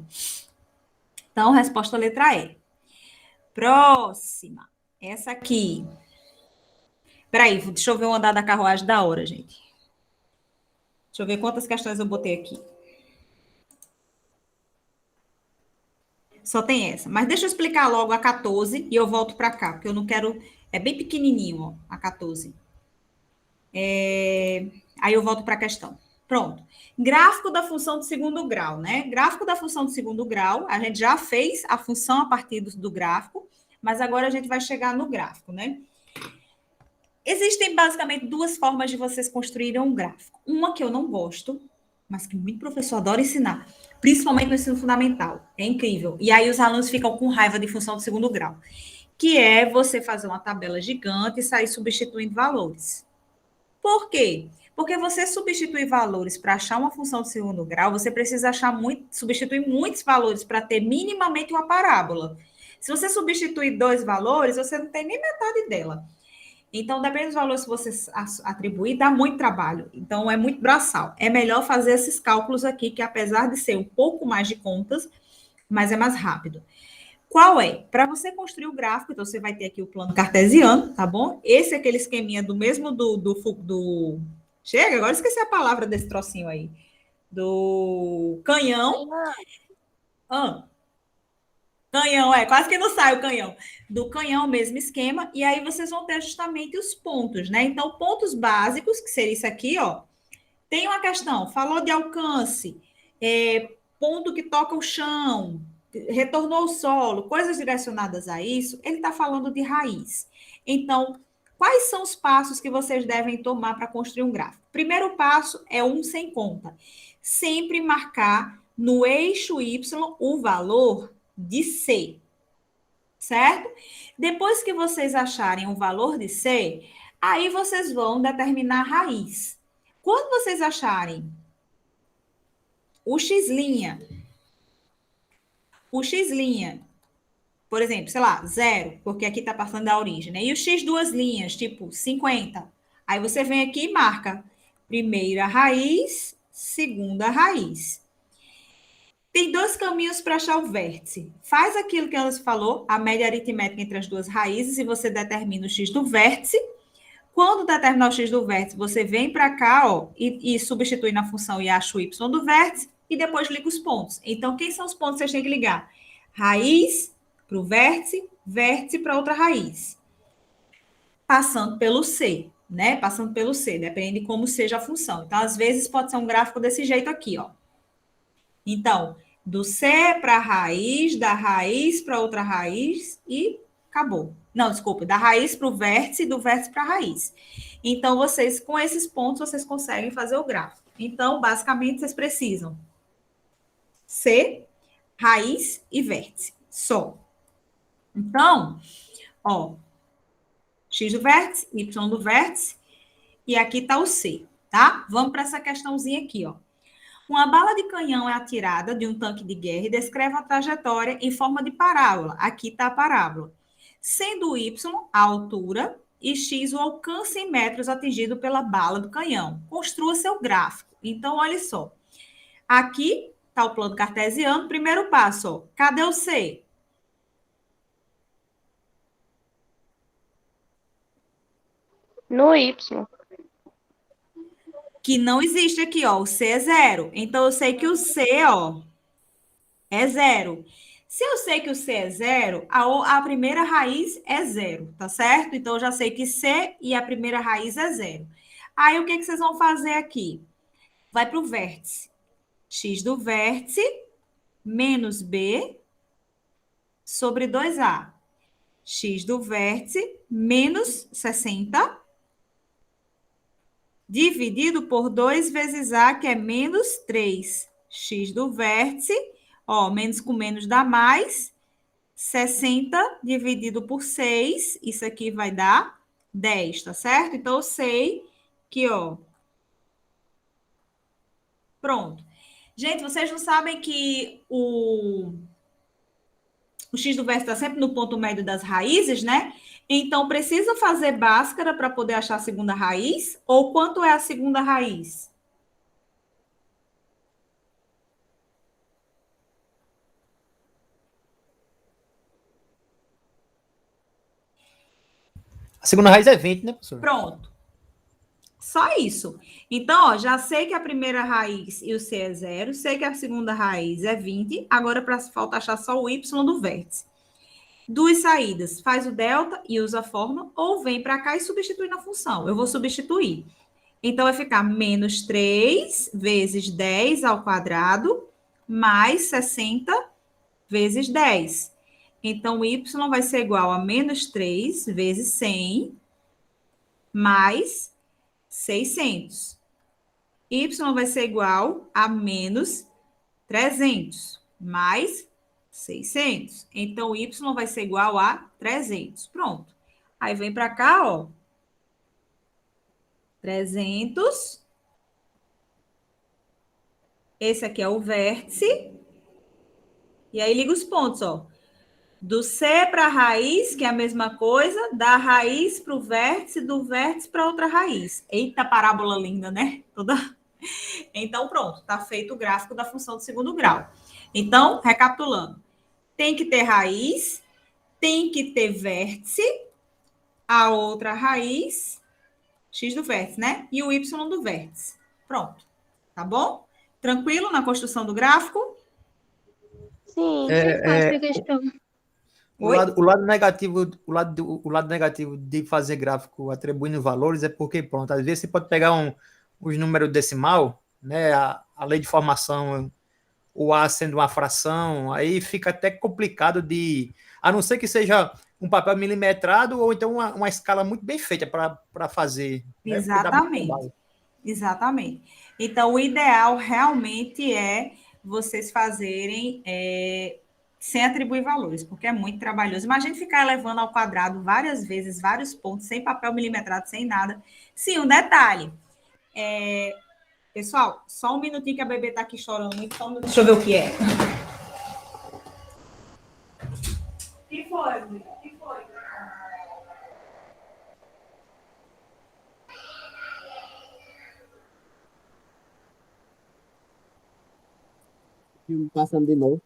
Então, resposta letra E. Próxima. Essa aqui. Peraí, deixa eu ver o andar da carruagem da hora, gente. Deixa eu ver quantas questões eu botei aqui. Só tem essa. Mas deixa eu explicar logo a 14 e eu volto para cá, porque eu não quero... É bem pequenininho, ó, a 14. Aí eu volto para a questão. Pronto. Gráfico da função de segundo grau, né? Gráfico da função de segundo grau, a gente já fez a função a partir do gráfico, mas agora a gente vai chegar no gráfico, né? Existem basicamente duas formas de vocês construírem um gráfico. Uma que eu não gosto, mas que muito professor adora ensinar, principalmente no ensino fundamental. É incrível. E aí os alunos ficam com raiva de função de segundo grau, que é você fazer uma tabela gigante e sair substituindo valores. Por quê? Porque você substituir valores para achar uma função de segundo grau, você precisa substituir muitos valores para ter minimamente uma parábola. Se você substituir 2 valores, você não tem nem metade dela. Então, dependendo dos valores que você atribuir, dá muito trabalho. Então, é muito braçal. É melhor fazer esses cálculos aqui, que apesar de ser um pouco mais de contas, mas é mais rápido. Qual é? Para você construir o gráfico, então você vai ter aqui o plano cartesiano, tá bom? Esse é aquele esqueminha do mesmo do... Chega, agora esqueci a palavra desse trocinho aí. Do canhão. Canhão, quase que não sai o canhão. Do canhão, mesmo esquema. E aí vocês vão ter justamente os pontos, né? Então, pontos básicos, que seria isso aqui, ó. Tem uma questão, falou de alcance, ponto que toca o chão, retornou o solo, coisas direcionadas a isso, ele está falando de raiz. Então, quais são os passos que vocês devem tomar para construir um gráfico? Primeiro passo é um sem conta. Sempre marcar no eixo Y o valor de C, certo? Depois que vocês acharem o valor de C, aí vocês vão determinar a raiz. Quando vocês acharem o x', por exemplo, sei lá, 0, porque aqui está passando da origem, né? E o x duas linhas, tipo 50. Aí você vem aqui e marca primeira raiz, segunda raiz. Tem 2 caminhos para achar o vértice. Faz aquilo que ela falou, a média aritmética entre as duas raízes, e você determina o x do vértice Quando determinar o x do vértice, você vem para cá, ó, e substitui na função e acha o y do vértice, e depois liga os pontos. Então, quem são os pontos que vocês têm que ligar? Raiz para o vértice, vértice para outra raiz. Passando pelo C, né? Passando pelo C, depende de como seja a função. Então, às vezes, pode ser um gráfico desse jeito aqui, ó. Então, do C para a raiz, da raiz para outra raiz e acabou. Não, desculpa, da raiz para o vértice e do vértice para a raiz. Então, vocês, com esses pontos, vocês conseguem fazer o gráfico. Então, basicamente, vocês precisam C, raiz e vértice, só. Então, ó, x do vértice, y do vértice, e aqui está o C, tá? Vamos para essa questãozinha aqui, ó. Uma bala de canhão é atirada de um tanque de guerra e descreve a trajetória em forma de parábola. Aqui está a parábola. Sendo y a altura e x o alcance em metros atingido pela bala do canhão. Construa seu gráfico. Então, olha só. Aqui está o plano cartesiano. Primeiro passo, ó. Cadê o C? No Y. Que não existe aqui, ó. O C é 0. Então, eu sei que o C, ó, é 0. Se eu sei que o C é 0, a primeira raiz é 0, tá certo? Então, eu já sei que C e a primeira raiz é 0. Aí, o que vocês vão fazer aqui? Vai para o vértice. X do vértice menos B sobre 2A. X do vértice menos 60 dividido por 2 vezes A, que é menos 3. X do vértice, ó, menos com menos dá mais. 60 dividido por 6, isso aqui vai dar 10, tá certo? Então, eu sei que, ó, pronto. Gente, vocês não sabem que o x do vértice está sempre no ponto médio das raízes, né? Então, precisa fazer Bhaskara para poder achar a segunda raiz? Ou quanto é a segunda raiz? A segunda raiz é 20, né, professor? Pronto. Só isso. Então, ó, já sei que a primeira raiz e o C é 0, sei que a segunda raiz é 20, agora falta achar só o y do vértice. Duas saídas, faz o delta e usa a fórmula, ou vem para cá e substitui na função. Eu vou substituir. Então, vai ficar menos 3 vezes 10 ao quadrado, mais 60 vezes 10. Então, o y vai ser igual a menos 3 vezes 100, mais 600. Y vai ser igual a menos 300, mais 600. Então, y vai ser igual a 300. Pronto. Aí, vem para cá, ó. 300. Esse aqui é o vértice. E aí, liga os pontos, ó. Do C para a raiz, que é a mesma coisa, da raiz para o vértice, do vértice para outra raiz. Eita, parábola linda, né? Toda... Então, pronto. Está feito o gráfico da função do segundo grau. Então, recapitulando. Tem que ter raiz, tem que ter vértice, a outra raiz, x do vértice, né? E o y do vértice. Pronto. Tá bom? Tranquilo na construção do gráfico? Sim, fácil a questão. O lado negativo de fazer gráfico atribuindo valores é porque, pronto, às vezes você pode pegar os números decimal, né? A lei de formação, o A sendo uma fração, aí fica até complicado a não ser que seja um papel milimetrado ou então uma escala muito bem feita para fazer. Né? Exatamente. Exatamente. Então, o ideal realmente é vocês fazerem sem atribuir valores, porque é muito trabalhoso. Imagina ficar elevando ao quadrado várias vezes, vários pontos, sem papel milimetrado, sem nada. Sim, um detalhe. Pessoal, só um minutinho que a bebê está aqui chorando muito. Só um minuto. Deixa eu ver o que é. O que foi, Luiz? O que foi? Filme passando de novo.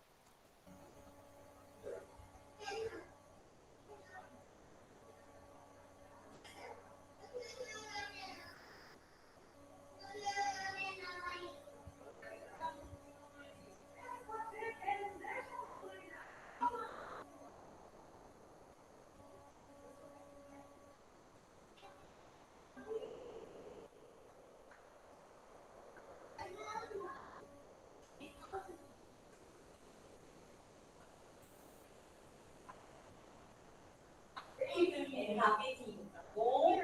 rapidinho, tá bom?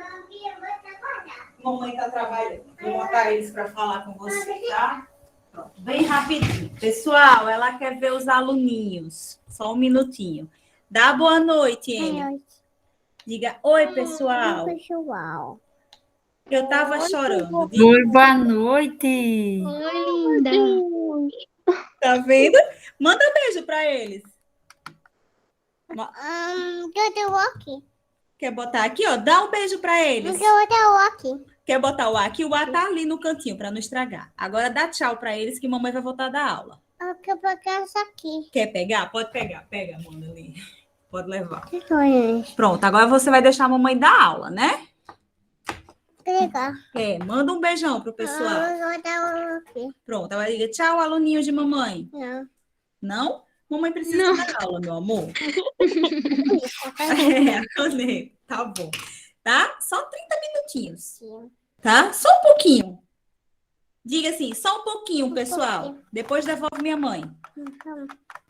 Mamãe tá trabalhando. Vou botar eles para falar com você, tá? Pronto, bem rapidinho. Pessoal, ela quer ver os aluninhos. Só um minutinho. Dá boa noite, Amy. Diga, oi, pessoal. Pessoal. Eu tava chorando. Oi, boa noite. Oi, linda. Tá vendo? Manda beijo para eles. Eu aqui. Quer botar aqui, ó? Dá um beijo para eles. Eu aqui. Quer botar o A aqui? O A tá ali no cantinho para não estragar. Agora dá tchau para eles que mamãe vai voltar da aula. Eu quero pegar essa aqui. Quer pegar? Pode pegar. Pega, manda ali. Pode levar. Que foi isso? Pronto, agora você vai deixar a mamãe dar aula, né? Legal. Manda um beijão pro pessoal. Eu vou dar aqui. Pronto, ela diga tchau, aluninho de mamãe. Não. Não? Mamãe precisa dar aula, meu amor. Tá bom. Tá? Só 30 minutinhos. Sim. Tá? Só um pouquinho. Diga assim, só um pouquinho, pessoal. pouquinho. Depois devolve minha mãe.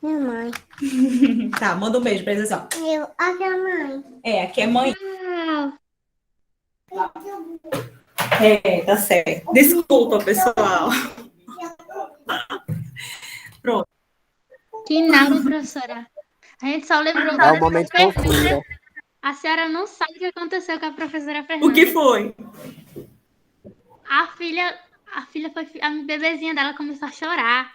Minha mãe. Tá, manda um beijo pra eles, ó. Aqui é a mãe. Aqui é mãe. Tá certo. Desculpa, pessoal. Pronto. Que nada, professora. A gente só lembrou É um momento confuso, né? A senhora não sabe o que aconteceu com a professora Fernanda. O que foi? A filha foi, a bebezinha dela começou a chorar.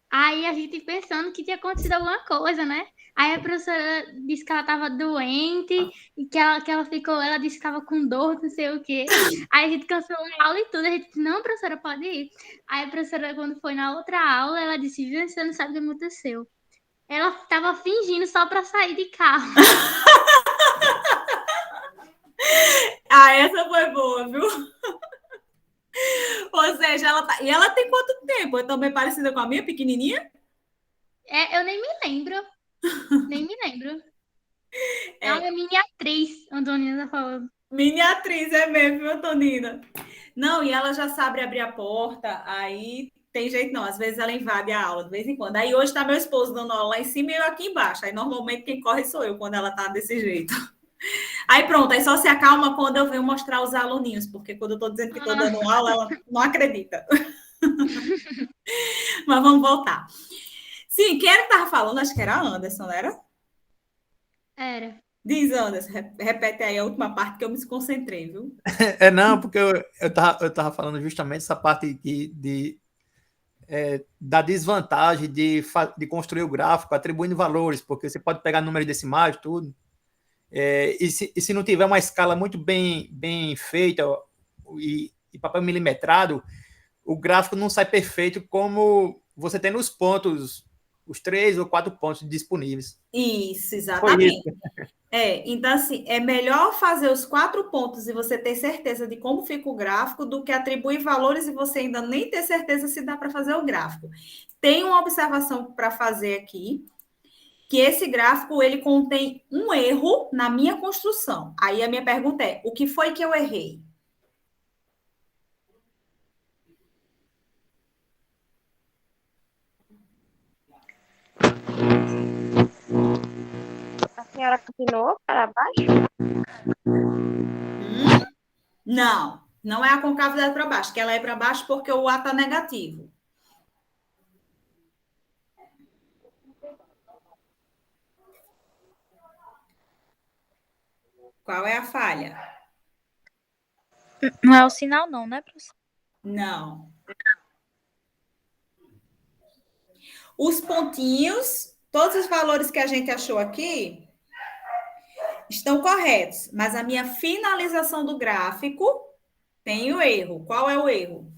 Aí a gente pensando que tinha acontecido alguma coisa, né? Aí a professora disse que ela estava doente e que ela disse que estava com dor, não sei o quê. Aí a gente cancelou a aula e tudo. A gente disse, não, professora, pode ir. Aí a professora, quando foi na outra aula, ela disse, viu, você não sabe o que aconteceu. Ela estava fingindo só para sair de carro. Essa foi boa, viu? Ou seja, e ela tem quanto tempo? É também parecida com a minha, pequenininha? Eu nem me lembro. Nem me lembro. É uma mini atriz, Antonina tá falando. Mini atriz, é mesmo, viu, Antonina? Não, e ela já sabe abrir a porta, aí tem jeito não. Às vezes ela invade a aula, de vez em quando. Aí hoje tá meu esposo dando aula lá em cima e eu aqui embaixo. Aí normalmente quem corre sou eu quando ela tá desse jeito. Aí pronto, aí só se acalma quando eu venho mostrar os aluninhos, porque quando eu tô dizendo que tô dando aula, ela não acredita. Mas vamos voltar. Sim, quem era que tava falando? Acho que era a Anderson, não era? Era. Diz, Anderson, repete aí a última parte que eu me desconcentrei, viu? Não, porque eu tava falando justamente essa parte da desvantagem de construir o gráfico atribuindo valores, porque você pode pegar números decimais, tudo. E se não tiver uma escala muito bem feita e papel milimetrado, o gráfico não sai perfeito como você tem nos pontos, os 3 ou 4 pontos disponíveis. Isso, exatamente. Então, assim, é melhor fazer os 4 pontos e você ter certeza de como fica o gráfico do que atribuir valores e você ainda nem ter certeza se dá para fazer o gráfico. Tem uma observação para fazer aqui, que esse gráfico, ele contém um erro na minha construção. Aí a minha pergunta é, o que foi que eu errei? A senhora continuou para baixo? Não é a concavidade para baixo, que ela é para baixo porque o A está negativo. Qual é a falha? Não é o sinal, não, né, professor? Não. Os pontinhos, todos os valores que a gente achou aqui estão corretos, mas a minha finalização do gráfico tem o erro. Qual é o erro?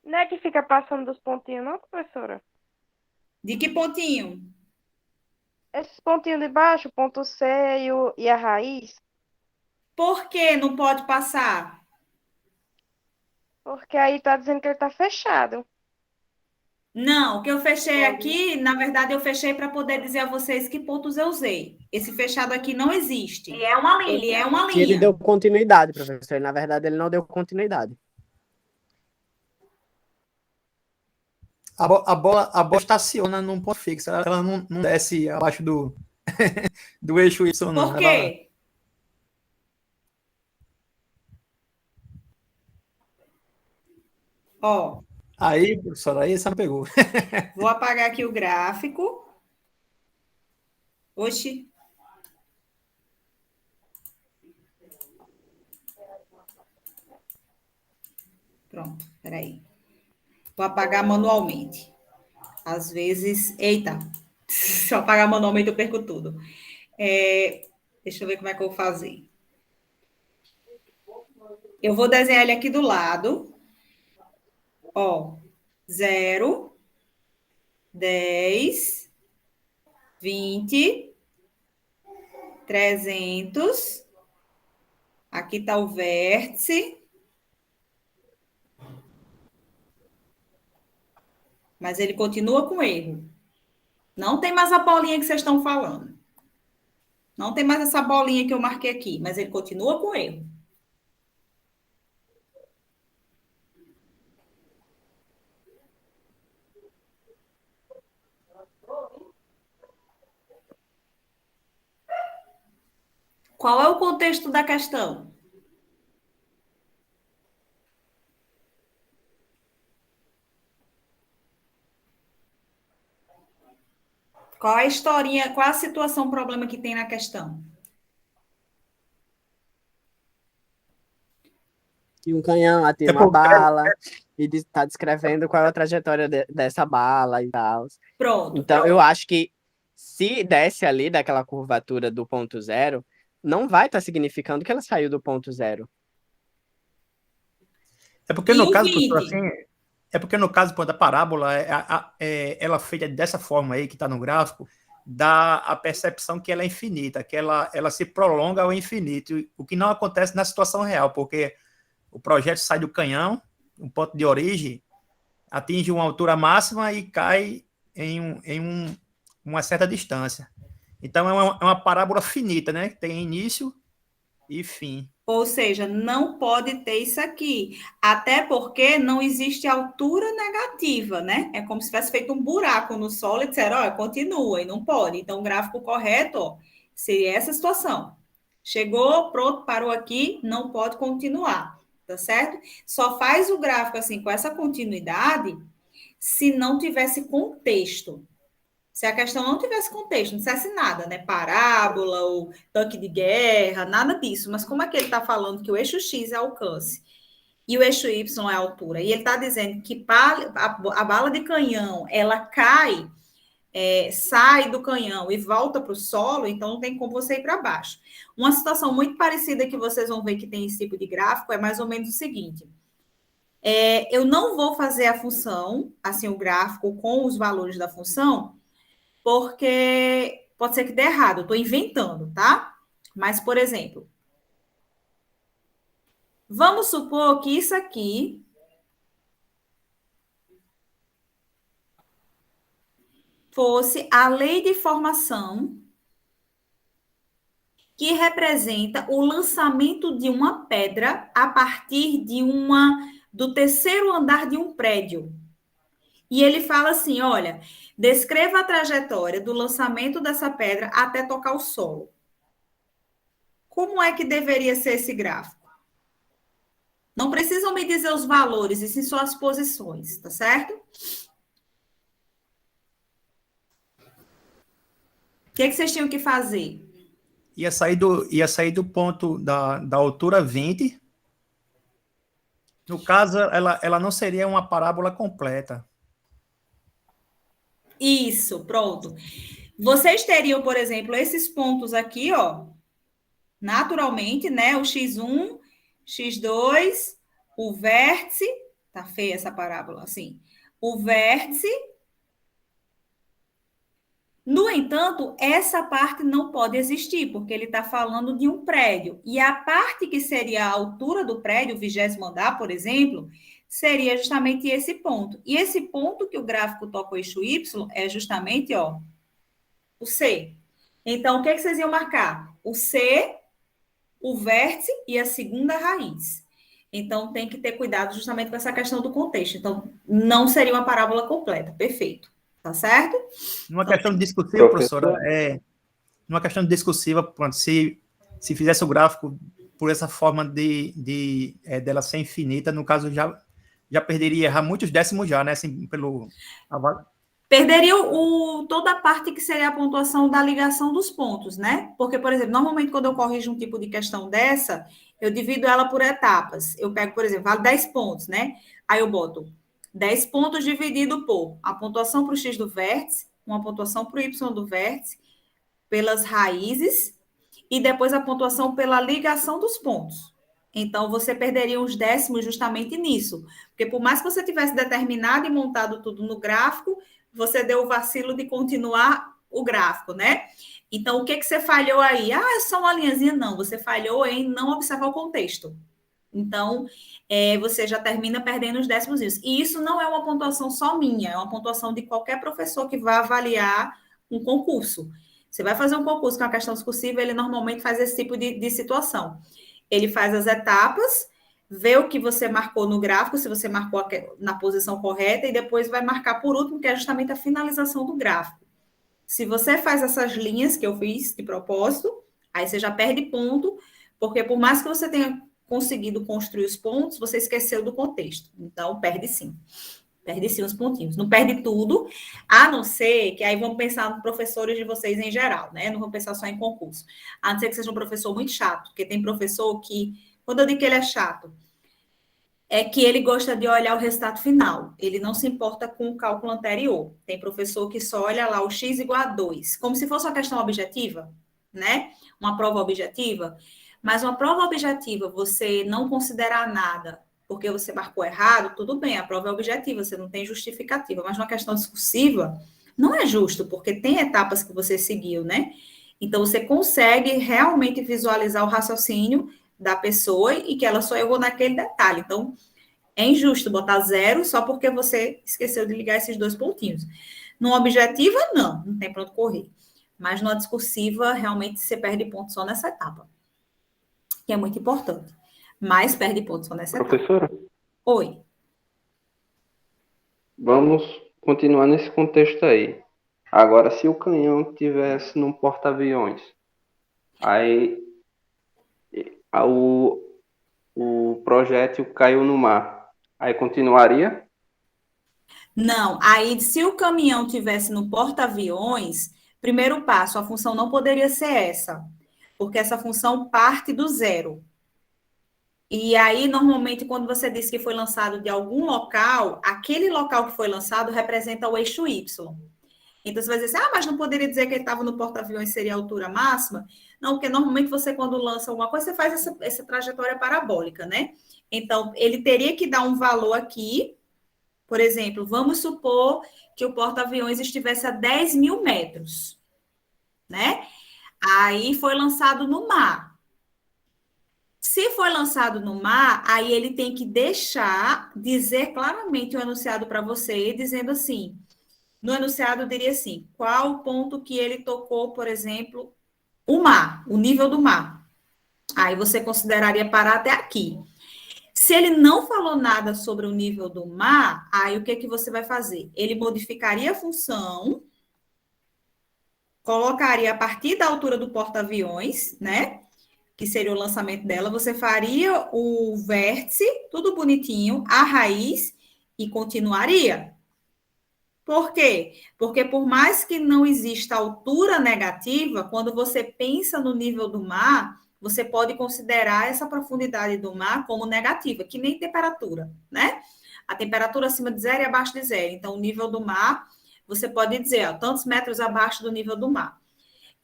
Não é que fica passando dos pontinhos, não, professora? De que pontinho? Esses pontinhos de baixo, o ponto C e a raiz. Por que não pode passar? Porque aí tá dizendo que ele tá fechado. Não, o que eu fechei aqui, na verdade, eu fechei para poder dizer a vocês que pontos eu usei. Esse fechado aqui não existe. Ele é uma linha. Ele é uma linha. Ele deu continuidade, professor. Na verdade, ele não deu continuidade. A bola estaciona num ponto fixo, ela não desce abaixo do do eixo Y, não. Por quê? Ó. Aí, professora, aí você não pegou. Vou apagar aqui o gráfico. Oxi. Pronto, peraí. Vou apagar manualmente. Às vezes... Eita! Se eu apagar manualmente, eu perco tudo. Deixa eu ver como é que eu vou fazer. Eu vou desenhar ele aqui do lado. Ó. 0, 10, 20, 300. Aqui está o vértice. Mas ele continua com erro. Não tem mais a bolinha que vocês estão falando. Não tem mais essa bolinha que eu marquei aqui, mas ele continua com erro. Qual é o contexto da questão? Qual a historinha, qual a situação, problema que tem na questão? E um canhão atira uma bala e está descrevendo qual é a trajetória dessa bala e tal. Pronto. Então, pronto. eu acho que se desce ali daquela curvatura do ponto zero, não vai estar significando que ela saiu do ponto zero. É porque no caso, professor, assim, da parábola, ela feita dessa forma aí, que está no gráfico, dá a percepção que ela é infinita, que ela se prolonga ao infinito, o que não acontece na situação real, porque o projeto sai do canhão, um ponto de origem, atinge uma altura máxima e cai em uma certa distância. Então, é uma parábola finita, né? Tem início e fim. Ou seja, não pode ter isso aqui. Até porque não existe altura negativa, né? É como se tivesse feito um buraco no solo e disseram, ó, continua, e não pode. Então, o gráfico correto, ó, seria essa situação. Chegou, pronto, parou aqui, não pode continuar, tá certo? Só faz o gráfico assim, com essa continuidade, se não tivesse contexto. Se a questão não tivesse contexto, não dissesse nada, né? Parábola ou tanque de guerra, nada disso. Mas como é que ele está falando que o eixo X é alcance e o eixo Y é altura? E ele está dizendo que a bala de canhão, ela cai, sai do canhão e volta para o solo, então não tem como você ir para baixo. Uma situação muito parecida que vocês vão ver que tem esse tipo de gráfico é mais ou menos o seguinte. Eu não vou fazer a função, assim, o gráfico com os valores da função, porque pode ser que dê errado, eu estou inventando, tá? Mas, por exemplo, vamos supor que isso aqui fosse a lei de formação que representa o lançamento de uma pedra a partir do terceiro andar de um prédio. E ele fala assim, olha, descreva a trajetória do lançamento dessa pedra até tocar o solo. Como é que deveria ser esse gráfico? Não precisam me dizer os valores, e sim só as posições, tá certo? O que vocês tinham que fazer? Ia sair do ponto da altura 20. No caso, ela não seria uma parábola completa. Isso, pronto. Vocês teriam, por exemplo, esses pontos aqui, ó, naturalmente, né? O X1, X2, o vértice, tá feia essa parábola, assim, o vértice. No entanto, essa parte não pode existir, porque ele está falando de um prédio. E a parte que seria a altura do prédio, o 20º andar, por exemplo, seria justamente esse ponto. E esse ponto que o gráfico toca o eixo Y é justamente, ó, o C. Então, o que vocês iam marcar? O C, o vértice e a segunda raiz. Então, tem que ter cuidado justamente com essa questão do contexto. Então, não seria uma parábola completa. Perfeito. Tá certo? Uma questão discutível, professora, numa questão discursiva, pronto, se fizesse o gráfico por essa forma dela ser infinita, no caso, já perderia errar muitos décimos já, né? Assim, Perderia toda a parte que seria a pontuação da ligação dos pontos, né? Porque, por exemplo, normalmente quando eu corrijo um tipo de questão dessa, eu divido ela por etapas. Eu pego, por exemplo, vale 10 pontos, né? Aí eu boto 10 pontos dividido por a pontuação para o x do vértice, uma pontuação para o y do vértice, pelas raízes, e depois a pontuação pela ligação dos pontos. Então, você perderia uns décimos justamente nisso. Porque por mais que você tivesse determinado e montado tudo no gráfico, você deu o vacilo de continuar o gráfico, né? Então, o que você falhou aí? É só uma linhazinha? Não, você falhou em não observar o contexto. Então, você já termina perdendo os décimos. E isso não é uma pontuação só minha, é uma pontuação de qualquer professor que vá avaliar um concurso. Você vai fazer um concurso com a questão discursiva, ele normalmente faz esse tipo de situação. Ele faz as etapas, vê o que você marcou no gráfico, se você marcou na posição correta, e depois vai marcar por último, que é justamente a finalização do gráfico. Se você faz essas linhas que eu fiz de propósito, aí você já perde ponto, porque por mais que você tenha conseguido construir os pontos, você esqueceu do contexto. Então, perde sim. Perde sim os pontinhos. Não perde tudo, a não ser que aí vamos pensar nos professores de vocês em geral, né? Não vamos pensar só em concurso. A não ser que seja um professor muito chato, porque tem professor que, quando eu digo que ele é chato, é que ele gosta de olhar o resultado final. Ele não se importa com o cálculo anterior. Tem professor que só olha lá o x igual a 2, como se fosse uma questão objetiva, né? Uma prova objetiva. Mas uma prova objetiva, você não considerar nada porque você marcou errado, tudo bem, a prova é objetiva, você não tem justificativa. Mas numa questão discursiva, não é justo, porque tem etapas que você seguiu, né? Então, você consegue realmente visualizar o raciocínio da pessoa e que ela só errou naquele detalhe. Então, é injusto botar 0 só porque você esqueceu de ligar esses 2 pontinhos. Numa objetiva, não tem para onde correr. Mas numa discursiva, realmente você perde ponto só nessa etapa, que é muito importante. Mas perde ponto só nessa etapa. Professora? Oi. Vamos continuar nesse contexto aí. Agora, se o canhão tivesse num porta-aviões, aí o projétil caiu no mar, aí continuaria? Não, aí se o caminhão tivesse no porta-aviões, primeiro passo, a função não poderia ser essa, porque essa função parte do zero. E aí, normalmente, quando você diz que foi lançado de algum local, aquele local que foi lançado representa o eixo Y. Então, você vai dizer assim, mas não poderia dizer que ele estava no porta-aviões, seria a altura máxima? Não, porque normalmente você, quando lança alguma coisa, você faz essa trajetória parabólica, né? Então, ele teria que dar um valor aqui. Por exemplo, vamos supor que o porta-aviões estivesse a 10 mil metros, né? Aí foi lançado no mar. Se foi lançado no mar, aí ele tem que dizer claramente o enunciado para você, dizendo assim, no enunciado eu diria assim, qual o ponto que ele tocou, por exemplo, o mar, o nível do mar. Aí você consideraria parar até aqui. Se ele não falou nada sobre o nível do mar, aí o que você vai fazer? Ele modificaria a função, colocaria a partir da altura do porta-aviões, né? Que seria o lançamento dela, você faria o vértice, tudo bonitinho, a raiz, e continuaria. Por quê? Porque por mais que não exista altura negativa, quando você pensa no nível do mar, você pode considerar essa profundidade do mar como negativa, que nem temperatura, né? A temperatura acima de 0 e abaixo de 0. Então, o nível do mar, você pode dizer, tantos metros abaixo do nível do mar.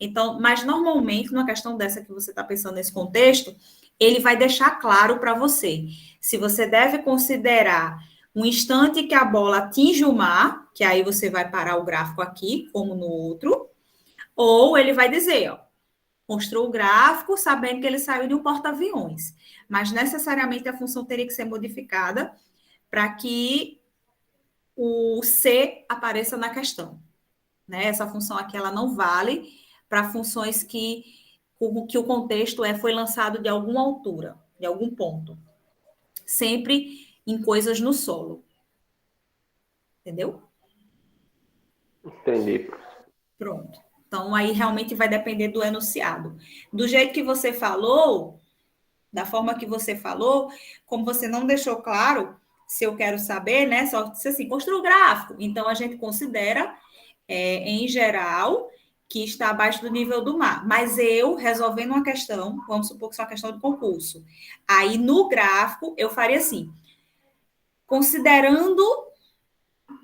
Então, mas normalmente, numa questão dessa que você está pensando nesse contexto, ele vai deixar claro para você se você deve considerar um instante que a bola atinge o mar, que aí você vai parar o gráfico aqui, como no outro, ou ele vai dizer, mostrou o gráfico sabendo que ele saiu de um porta-aviões, mas necessariamente a função teria que ser modificada para que o C apareça na questão, né? Essa função aqui, ela não vale para funções que o contexto foi lançado de alguma altura, de algum ponto. Sempre em coisas no solo. Entendeu? Entendi. Pronto. Então, aí realmente vai depender do enunciado. Do jeito que você falou, da forma que você falou, como você não deixou claro, se eu quero saber, né? Só disse assim, construa o gráfico. Então, a gente considera, em geral, que está abaixo do nível do mar. Mas eu, resolvendo uma questão, vamos supor que isso é uma questão de concurso. Aí, no gráfico, eu faria assim, considerando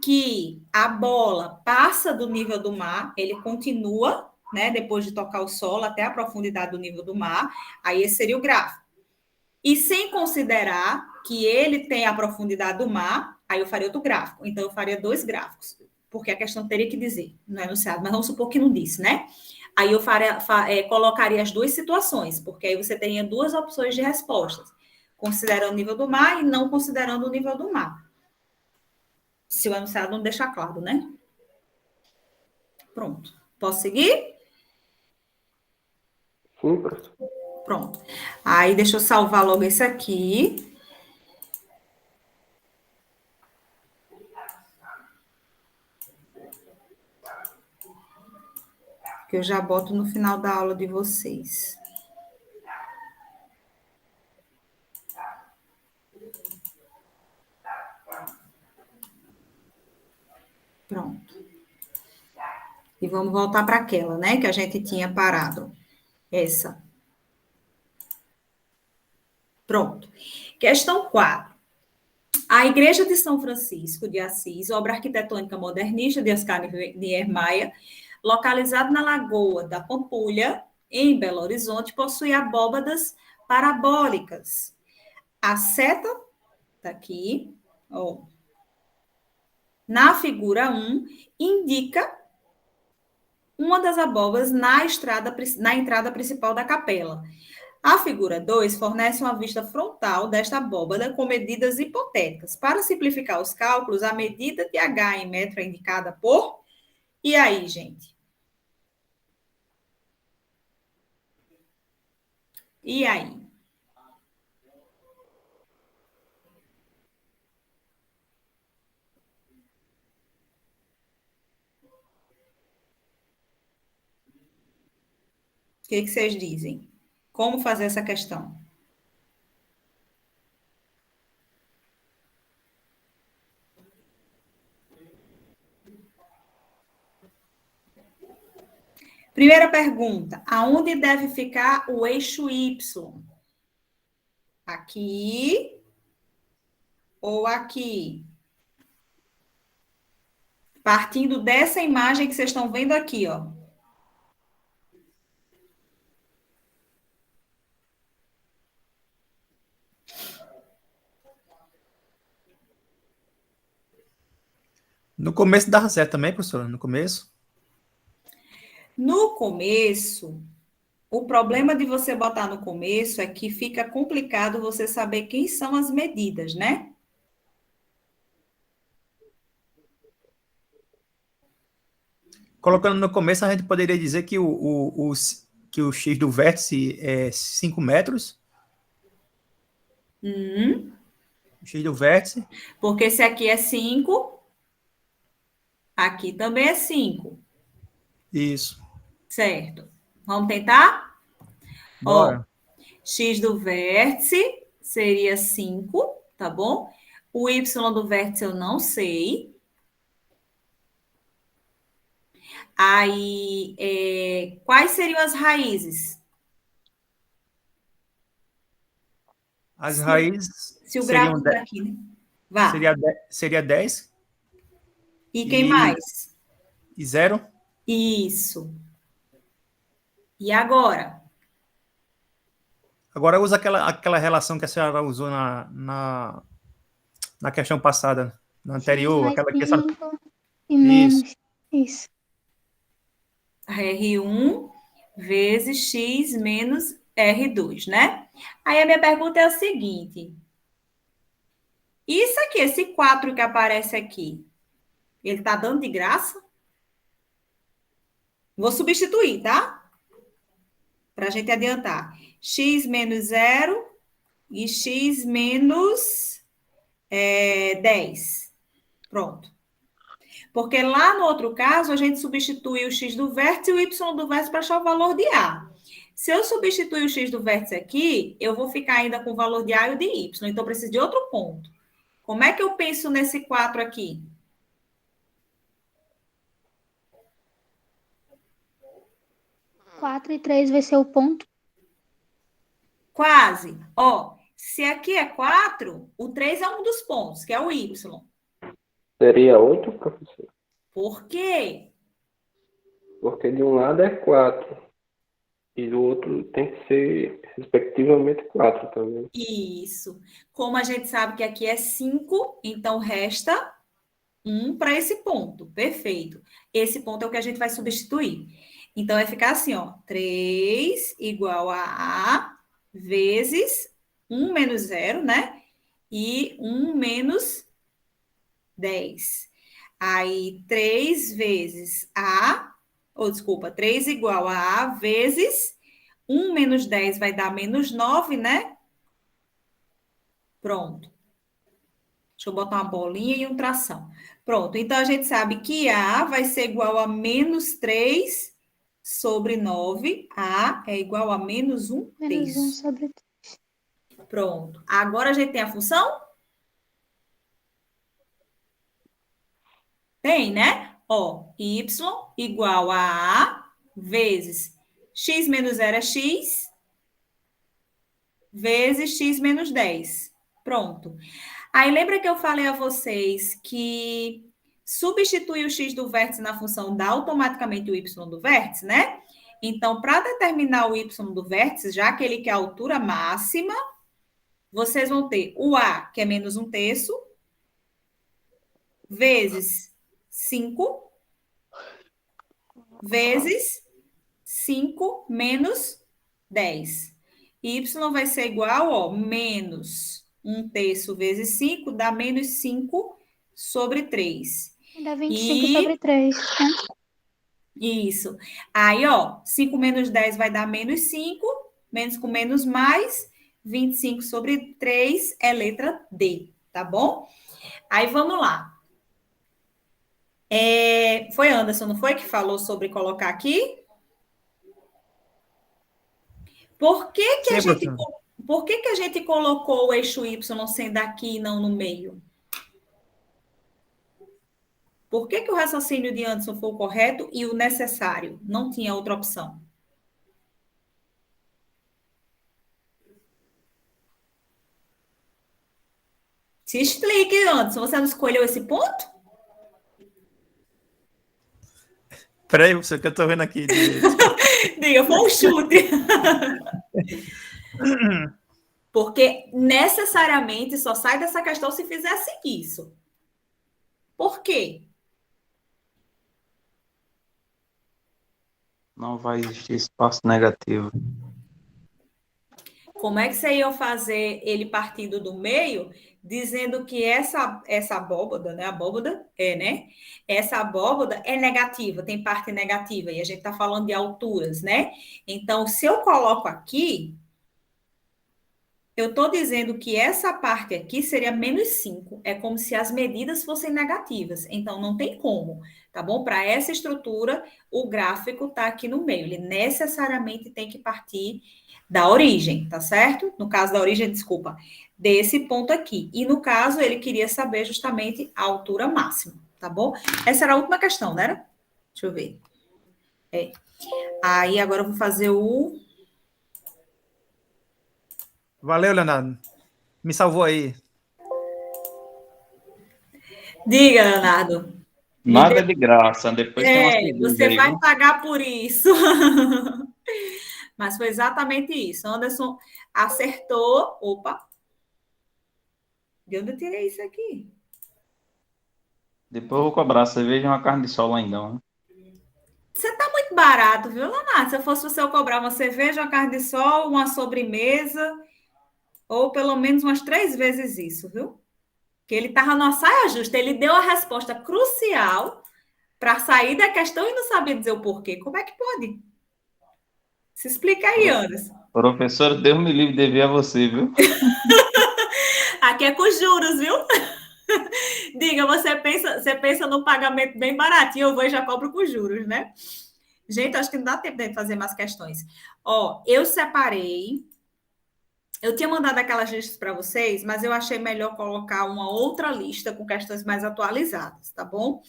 que a bola passa do nível do mar, ele continua, né, depois de tocar o solo até a profundidade do nível do mar, aí esse seria o gráfico. E sem considerar que ele tem a profundidade do mar, aí eu faria outro gráfico. Então, eu faria 2 gráficos, porque a questão teria que dizer, não é enunciado, mas vamos supor que não disse, né? Aí eu colocaria as 2 situações, porque aí você teria 2 opções de respostas, considerando o nível do mar e não considerando o nível do mar. Se o enunciado não deixar claro, né? Pronto. Posso seguir? Sim, professor. Pronto. Aí, deixa eu salvar logo esse aqui. Que eu já boto no final da aula de vocês. Pronto. E vamos voltar para aquela, né, que a gente tinha parado. Essa. Pronto. Questão 4. A Igreja de São Francisco de Assis, obra arquitetônica modernista de Oscar Niemeyer, localizada na Lagoa da Pampulha, em Belo Horizonte, possui abóbadas parabólicas. A seta, está aqui, ó, na figura 1, indica uma das abóbadas na entrada principal da capela. A figura 2 fornece uma vista frontal desta abóbada com medidas hipotéticas. Para simplificar os cálculos, a medida de H em metro é indicada por... E aí, gente? E aí? O que vocês dizem? Como fazer essa questão? Primeira pergunta, aonde deve ficar o eixo Y? Aqui ou aqui? Partindo dessa imagem que vocês estão vendo aqui, ó. No começo dava certo também, professor? No começo? No começo, o problema de você botar no começo é que fica complicado você saber quem são as medidas, né? Colocando no começo, a gente poderia dizer que o X do vértice é 5 metros. O X do vértice. Porque esse aqui é 5, aqui também é 5. Isso. Certo. Vamos tentar? Bora. Ó, X do vértice seria 5, tá bom? O Y do vértice eu não sei. Aí, quais seriam as raízes? As raízes Se o seriam gráfico está aqui, né? Vá. Seria 10. E quem mais? E 0. Isso. E agora? Agora usa aquela relação que a senhora usou na questão passada, na anterior. Aquela que a senhora... E menos. Isso. R1 vezes X menos R2, né? Aí a minha pergunta é o seguinte. Isso aqui, esse 4 que aparece aqui, ele está dando de graça? Vou substituir, tá? Para a gente adiantar. X menos 0 e X menos 10. Pronto. Porque lá no outro caso, a gente substitui o x do vértice e o y do vértice para achar o valor de A. Se eu substituir o x do vértice aqui, eu vou ficar ainda com o valor de A e o de y. Então, eu preciso de outro ponto. Como é que eu penso nesse 4 aqui? Quatro e 3 vai ser o ponto. Quase. Ó, se aqui é 4, o 3 é um dos pontos, que é o y. Seria 8, professor? Por quê? Porque de um lado é 4 e do outro tem que ser, respectivamente, 4 também. Isso. Como a gente sabe que aqui é 5, então resta 1 para esse ponto. Perfeito. Esse ponto é o que a gente vai substituir. Então, vai ficar assim, ó. 3 igual a A vezes 1 menos 0, né? E 1 menos 10. Aí, 3 vezes A, ou desculpa, 3 igual a A vezes 1 menos 10 vai dar menos 9, né? Pronto. Deixa eu botar uma bolinha e um tração. Pronto, então a gente sabe que A vai ser igual a menos 3 sobre 9. A é igual a menos 1 Menos terço. 1 sobre 3. Pronto. Agora a gente tem a função? Tem, né? Ó, y igual a A vezes x menos 0 é x, vezes x menos 10. Pronto. Aí, lembra que eu falei a vocês que substituir o x do vértice na função dá automaticamente o y do vértice, né? Então, para determinar o y do vértice, já que ele quer a altura máxima, vocês vão ter o A, que é menos 1 terço, vezes 5, vezes 5 menos 10. Y vai ser igual, ó, menos 1 terço vezes 5, dá menos 5 sobre 3. Dá 25 sobre 3. Né? Isso. Aí, ó, 5 menos 10 vai dar menos 5, menos com menos mais, 25 sobre 3 é letra D, tá bom? Aí, vamos lá. Foi Anderson, não foi, que falou sobre colocar aqui? Por que que a gente colocou o eixo Y sendo aqui e não no meio? Por que que o raciocínio de Anderson foi o correto e o necessário? Não tinha outra opção. Se explique, Anderson. Você não escolheu esse ponto? Peraí, você que eu tô vendo aqui. Diga, foi um chute. Porque necessariamente só sai dessa questão se fizesse isso. Por quê? Não vai existir espaço negativo. Como é que você ia fazer ele partindo do meio, dizendo que essa abóbada, né? Abóbada né? Essa abóbada é negativa, tem parte negativa, e a gente está falando de alturas, né? Então, se eu coloco aqui, eu estou dizendo que essa parte aqui seria menos 5. É como se as medidas fossem negativas. Então, não tem como, tá bom? Para essa estrutura, o gráfico está aqui no meio. Ele necessariamente tem que partir da origem, tá certo? No caso da origem, desculpa, desse ponto aqui. E no caso, ele queria saber justamente a altura máxima, tá bom? Essa era a última questão, né? Deixa eu ver. Aí, agora eu vou fazer o... Valeu, Leonardo. Me salvou aí. Diga, Leonardo. Nada de graça. Depois tem uma você aí, vai viu? pagar por isso. Mas foi exatamente isso. Anderson acertou. Opa! De onde eu tirei isso aqui? Depois eu vou cobrar cerveja e uma carne de sol ainda. Né? Você tá muito barato, viu, Leonardo? Se eu fosse você, eu cobrar uma cerveja, uma carne de sol, uma sobremesa, ou pelo menos umas 3 vezes isso, viu? Que ele tava numa saia justa. Ele deu a resposta crucial para sair da questão e não sabia dizer o porquê. Como é que pode? Se explica aí, Anderson. Professor, Deus me livre de dever a você, viu? Aqui é com juros, viu? Diga, você pensa num pagamento bem baratinho, eu vou e já cobro com juros, né? Gente, acho que não dá tempo de fazer mais questões. Ó, eu separei. Eu tinha mandado aquelas listas para vocês, mas eu achei melhor colocar uma outra lista com questões mais atualizadas, tá bom?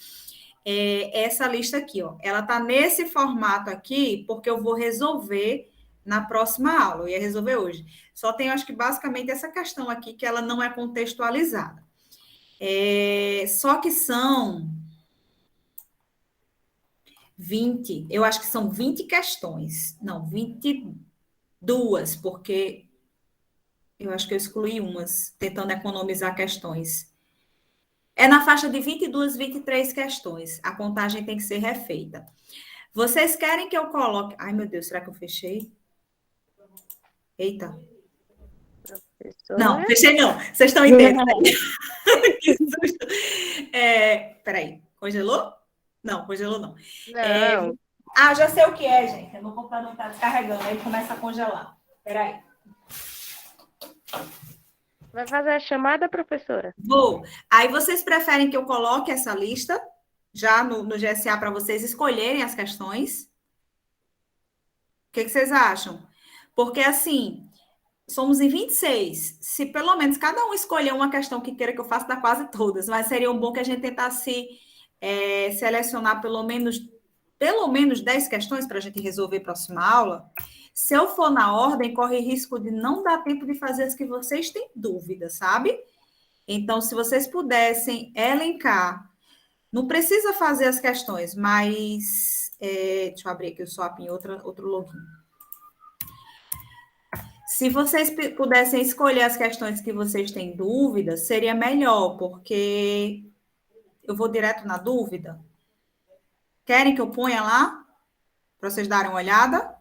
Essa lista aqui, ó, ela tá nesse formato aqui, porque eu vou resolver na próxima aula, eu ia resolver hoje. Só tem, acho que, basicamente essa questão aqui, que ela não é contextualizada. Só que são 20, eu acho que são 20 questões. Não, 22, porque eu acho que eu excluí umas, tentando economizar questões. É na faixa de 22, 23 questões. A contagem tem que ser refeita. Vocês querem que eu coloque... Ai, meu Deus, será que eu fechei? Eita. Não, fechei não. Vocês estão entendendo? Que susto. Peraí, congelou? Não, congelou não. Não. Já sei o que é, gente. Meu computador está descarregando, aí começa a congelar. Peraí. Vai fazer a chamada, professora? Vou. Aí vocês preferem que eu coloque essa lista já no GSA para vocês escolherem as questões? O que vocês acham? Porque, assim, somos em 26. Se pelo menos cada um escolher uma questão que queira que eu faça, dá quase todas. Mas seria bom que a gente tentasse selecionar pelo menos 10 questões para a gente resolver a próxima aula. Se eu for na ordem, corre risco de não dar tempo de fazer as que vocês têm dúvida, sabe? Então, se vocês pudessem elencar, não precisa fazer as questões, mas... deixa eu abrir aqui o swap em outro login. Se vocês pudessem escolher as questões que vocês têm dúvida, seria melhor, porque eu vou direto na dúvida. Querem que eu ponha lá? Para vocês darem uma olhada?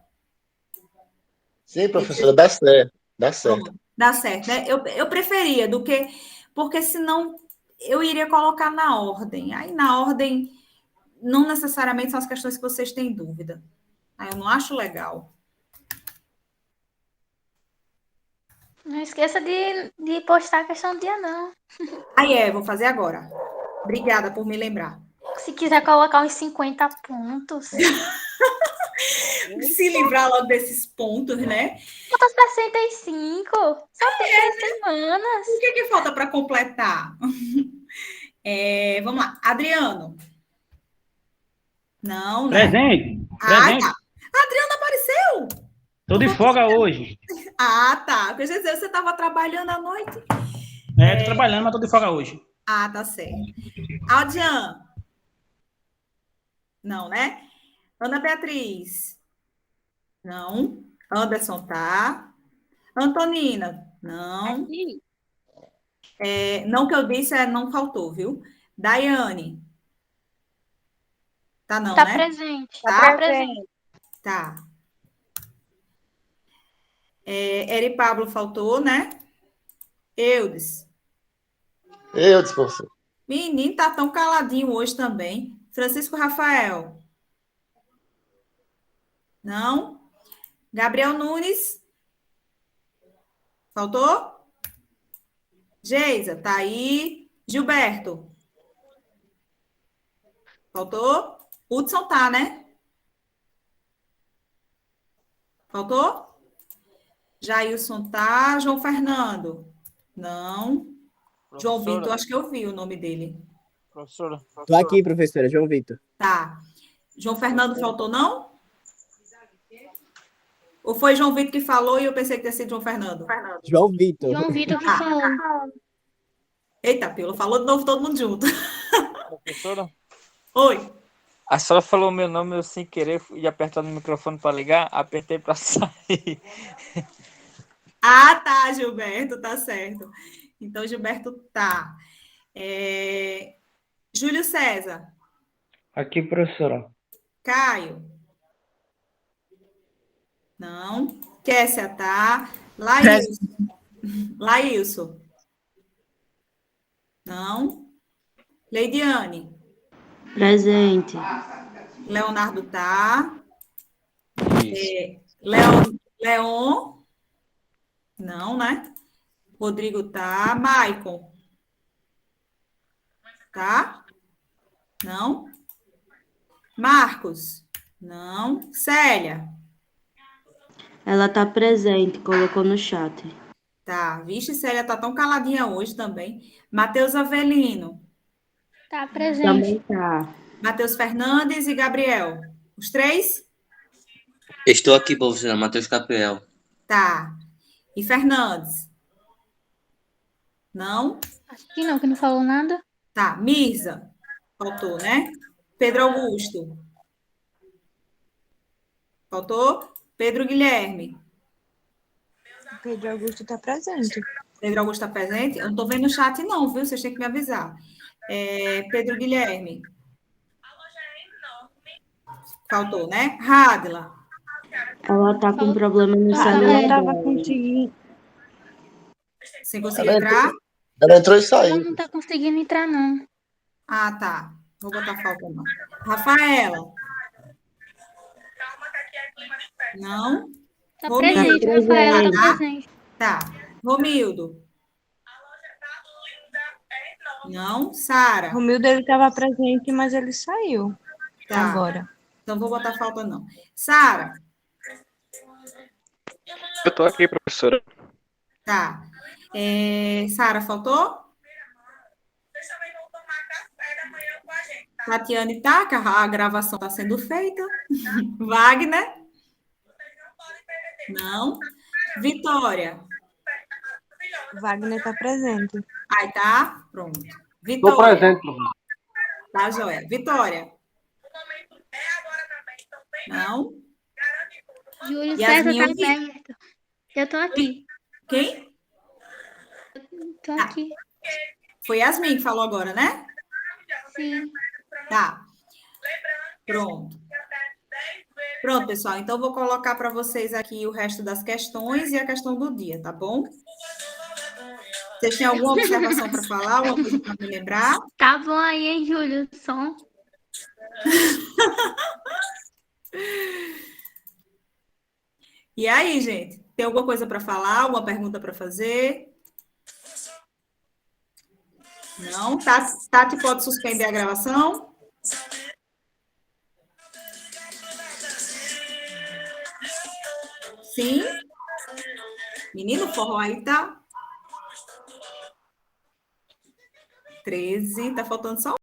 Sim, professora, dá certo. Dá certo. Dá certo, né? Eu preferia do que... Porque senão eu iria colocar na ordem. Aí na ordem, não necessariamente são as questões que vocês têm dúvida. Aí eu não acho legal. Não esqueça de postar a questão do dia, não. Vou fazer agora. Obrigada por me lembrar. Se quiser colocar uns 50 pontos. Se livrar logo desses pontos, né? Falta 65. Só tem 3 semanas. O que falta para completar? Vamos lá. Adriano. Não, né? Presente. Tá. Adriano apareceu. Tô de folga hoje. Tá. Quer dizer, você estava trabalhando à noite? Tô trabalhando, mas tô de folga hoje. Tá certo. Aldian. Não, né? Ana Beatriz. Não. Anderson, tá. Antonina. Não. Não que eu disse, não faltou, viu? Daiane. Tá não, tá né? Presente. Tá presente. Tá. Eri Pablo faltou, né? Eudes, professor. Menino, tá tão caladinho hoje também. Francisco Rafael. Não. Gabriel Nunes. Faltou? Geisa, tá aí. Gilberto. Faltou? Hudson tá, né? Faltou? Jailson tá. João Fernando? Não. Professora. João Vitor, acho que eu vi o nome dele. Professora. Tô aqui, professora, João Vitor. Tá. João Fernando faltou, não? Ou foi João Vitor que falou e eu pensei que tinha sido João Fernando? João Vitor. João Vitor que falou. Eita, Pila, falou de novo todo mundo junto. Professora. Oi. A senhora falou meu nome, eu sem querer fui apertando o microfone para ligar, apertei para sair. Tá, Gilberto, tá certo. Então, Gilberto tá. Júlio César. Aqui, professora. Caio. Não. Kessia, tá. Laílson. Não. Leidiane. Presente. Leonardo tá. Isso. Leon. Não, né? Rodrigo tá. Maicon. Tá? Não? Marcos? Não. Célia? Ela tá presente, colocou no chat. Tá. Vixe, Célia tá tão caladinha hoje também. Matheus Avelino? Tá presente. Também tá. Matheus Fernandes e Gabriel? Os três? Estou aqui, professora. Matheus Capiel. Tá. E Fernandes? Não? Acho que não falou nada. Tá. Mirza? Faltou, né? Pedro Augusto? Faltou? Pedro Guilherme? Pedro Augusto está presente. Pedro Augusto está presente? Eu não estou vendo o chat, não, viu? Vocês têm que me avisar. Pedro Guilherme? Faltou, né? Radila? Ela tá com problema no celular. Ela estava conseguindo. Sem conseguir entrar? Ela entrou e saiu. Ela não tá conseguindo entrar, não. Ah, tá. Vou botar falta, não. Rafaela? Não? Tá presente, Rafaela, tá presente. Tá. Romildo? Não. Sara? Romildo, ele estava presente, mas ele saiu. Tá. Agora. Então, vou botar falta, não. Sara? Eu tô aqui, professora. Tá. Sara, faltou? Tatiane tá, que a gravação está sendo feita. Wagner? Não. Vitória? Wagner está presente. Aí tá, pronto. Tô Vitória? presente, professora. Tá, joia. Vitória? Não. Júlio César Yasmin, tá perto. Eu tô aqui. Quem? Tô aqui. Foi Yasmin que falou agora, né? Sim. Tá. Pronto. Pronto, pessoal. Então, eu vou colocar para vocês aqui o resto das questões e a questão do dia, tá bom? Vocês têm alguma observação para falar? Alguma coisa para me lembrar? Tá bom aí, hein, Júlio? Som. E aí, gente? Tem alguma coisa para falar? Alguma pergunta para fazer? Não? Tati pode suspender a gravação? Sim? Menino, o forró aí tá 13, tá faltando só